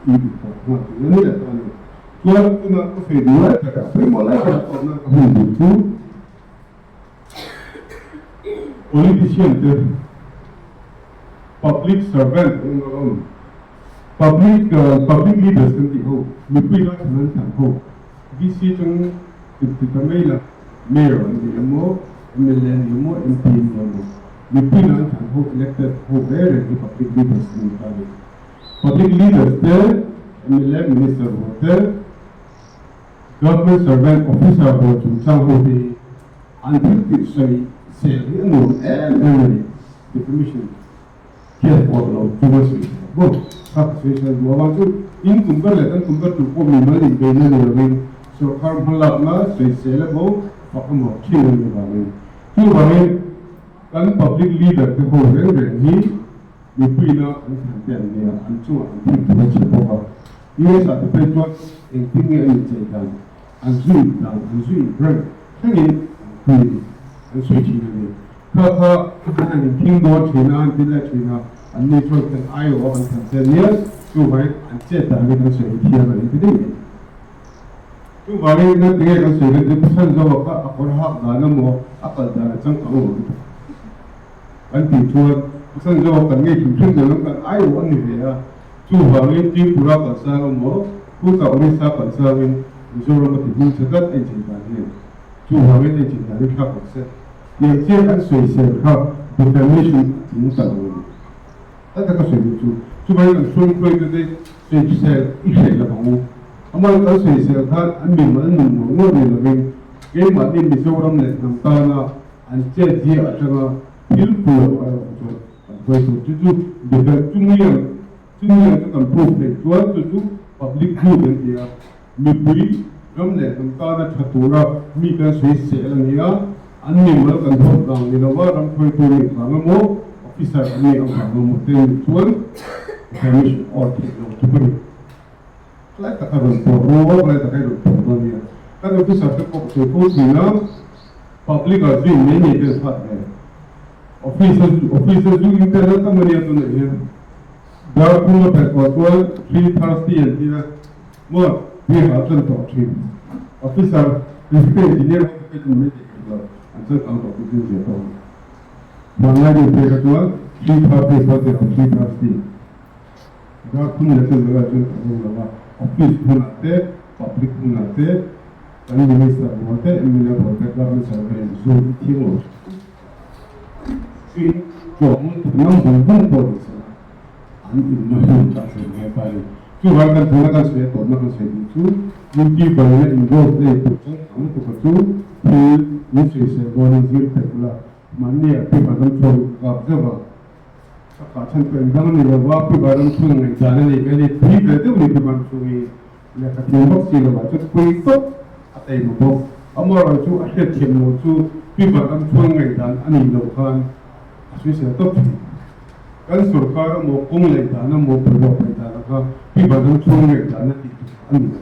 ilu pa nga yani la kan chuan kuna ko fe duwa ka primo la ka na ka hundu tu politician te public servant public leaders kan ti ho mi pi la kan tan ho visi chung ti ta mai la mayor ni mo MLA ni mo MP ni mo mi pi la tan ho elected ho very the public leaders ni ta public leaders there MLA minister ho there government servant officer ho chung sang ho de until it say no and defamation careful of diversity. Good. Association dua tu in kumbar lekan kumbar tu pun memang di benda ni lagi. So kalau halap na saya lepas pakam mau kiri ni lagi. Tu lagi kan public leader tu orang ni mesti nak antian ni ancu anti macam apa. Ia satu pejuang yang tinggi ini cakap anzu brand. Ini ni anzu ni. Kalau kita tinggal China, tidak China, ane tu kan Iowa dan Tanzania, tu baik ancet dah kita sudah hilang lagi tu ni. Tu baik kita tinggal kan sudah di pusat Jawa ka, akor hak dana mo akal dana cang kau. Anti tuan pusat Jawa kan ni cuma jalan kan Iowa ni dia. Tu baik di pura pasal mo, pura Orissa pasal ni, Mizoram tu pun sekat ancet ni. Tu baik ancet ni hak pasal. Yang kan suicide ka defamation ni tak boleh. Tak suicide tu. Cuma yang suami itu switch cell issue la bangu amal ka switch cell khan anmin man mun ngo ni loving ke ma ni mizoram le nam ta na an che ji atanga hil pu ko to de chung kan proof le to public good in here mi pui ram le nam ta na thatura mi ka switch cell ania anmin mal kan thot dang ni lawa ram khoi tu ni ngamo officer ani ang ngamo ten chuan permission or to put like the current for like the kind of problem kan officer to post ni na public are doing many things hot there officers do internet ka mani ato na yan dar kuma per control 330 and tira more we have to talk to officer engineer ko ko me answer out of this is your Bangladesh ni per control 330 dar kuma le to la to la office punate public punate kan minister bote emila bote government service so timo जो हम नाम बुन policy an in ta se ne pare tu war kan thona ka se to na ka se tu UTUBER ne involve le to हम तो tu ni se se boni zir tekula manni api badan to ka jaba ka chan pe ngam ni wa api badan to ngai jane ne ke ni thi de tu ni ban tu ni le ka tin box si lo ba tu kui to atai mo bo amara tu a he thim mo tu pi badan to ngai dan ani lo khan Suisa top kan surkar mo kung le dana mo provo pe dana ka pi badam chung le dana ti ani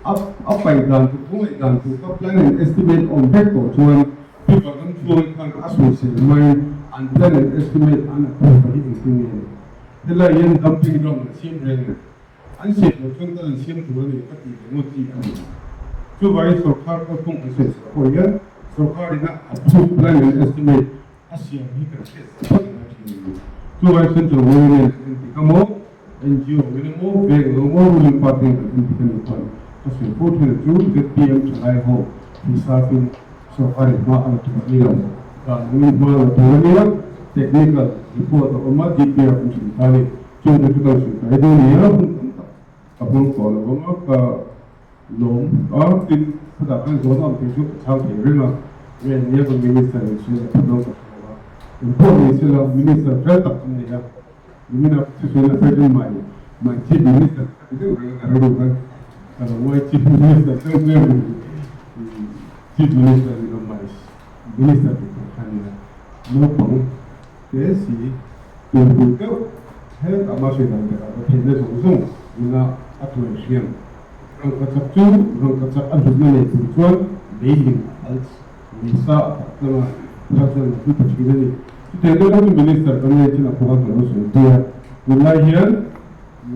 up by dan to kung le dan to ka plan and estimate on back to chuan pi badam chung kan asu se mai and plan and estimate an property including hela yen dumping dong sim reng an se mo chung tan sim tu ni ka ti mo ti ani chu vai surkar ko kung se ko ya surkar ina approve plan and estimate Asia ni kan tu vai central government in kamo NGO minimo beg no ruling party in kan as important to get PM to I hope disafin so far ma ala tu ni lo ka ni ma to ni lo technical report of ma DPR in kali tu de tu su ka do ni ya apun ko lo ma ka lom a tin da kan zo na ti ju chang ti ri na when ni ko minister ni su do important is the minister felt up in the minister to the my chief minister why chief minister chief minister my minister no problem yes he will go help a machine and the business also in a attraction from kacaptu from kacap adjustment to control being als nisa atma national security the government minister communication of what was there we lie here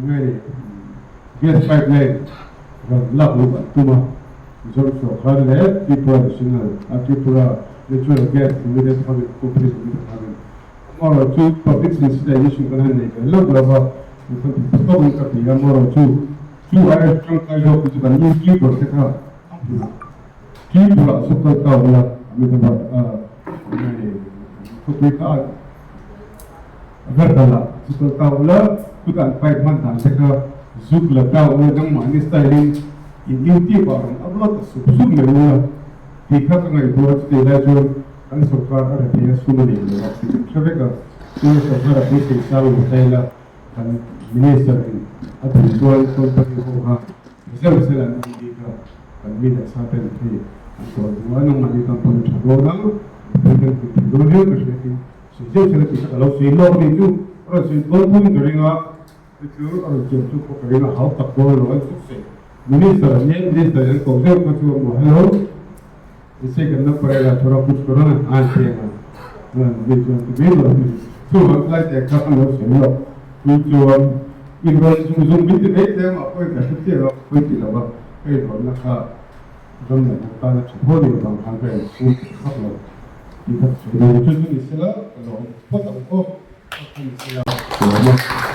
very gas pipeline from Labu Tuma so hardly people additional people natural gas immediate public cooperation or two public sensitization can handle a lot of public copy more two other strong kind of which can use people people so called Kutuka agar dalam sekolah ula bukan 5 months seka zuk lata ula dang mani styling in UTUBER upload zuk merua tikha ka ngai buat te lajur kan sarkar ada dia semua ni sebab tu sarkar ada dia selalu bertanya kan minister atau jual company ho ha besar ni kan minta sampai ni atau mana mani company thogona Dunia kerja sejauh saya bisa kalau silo itu orang silo pun keringa itu orang jatuh kok keringa hal tak boleh orang sukses minister yang kau saya kau mahal इसे करना पड़ेगा थोड़ा कुछ करो ना आज के ना बेचो तो मतलब देखा हम लोग सुनो जो इधर जो बिल्कुल नहीं थे आपको एक ऐसे है कोई दिलावा कई बार ना का जब मैं बता ना छोड़ दिया था हम पे कुछ खबर इधर जो इसला लो पता को इसला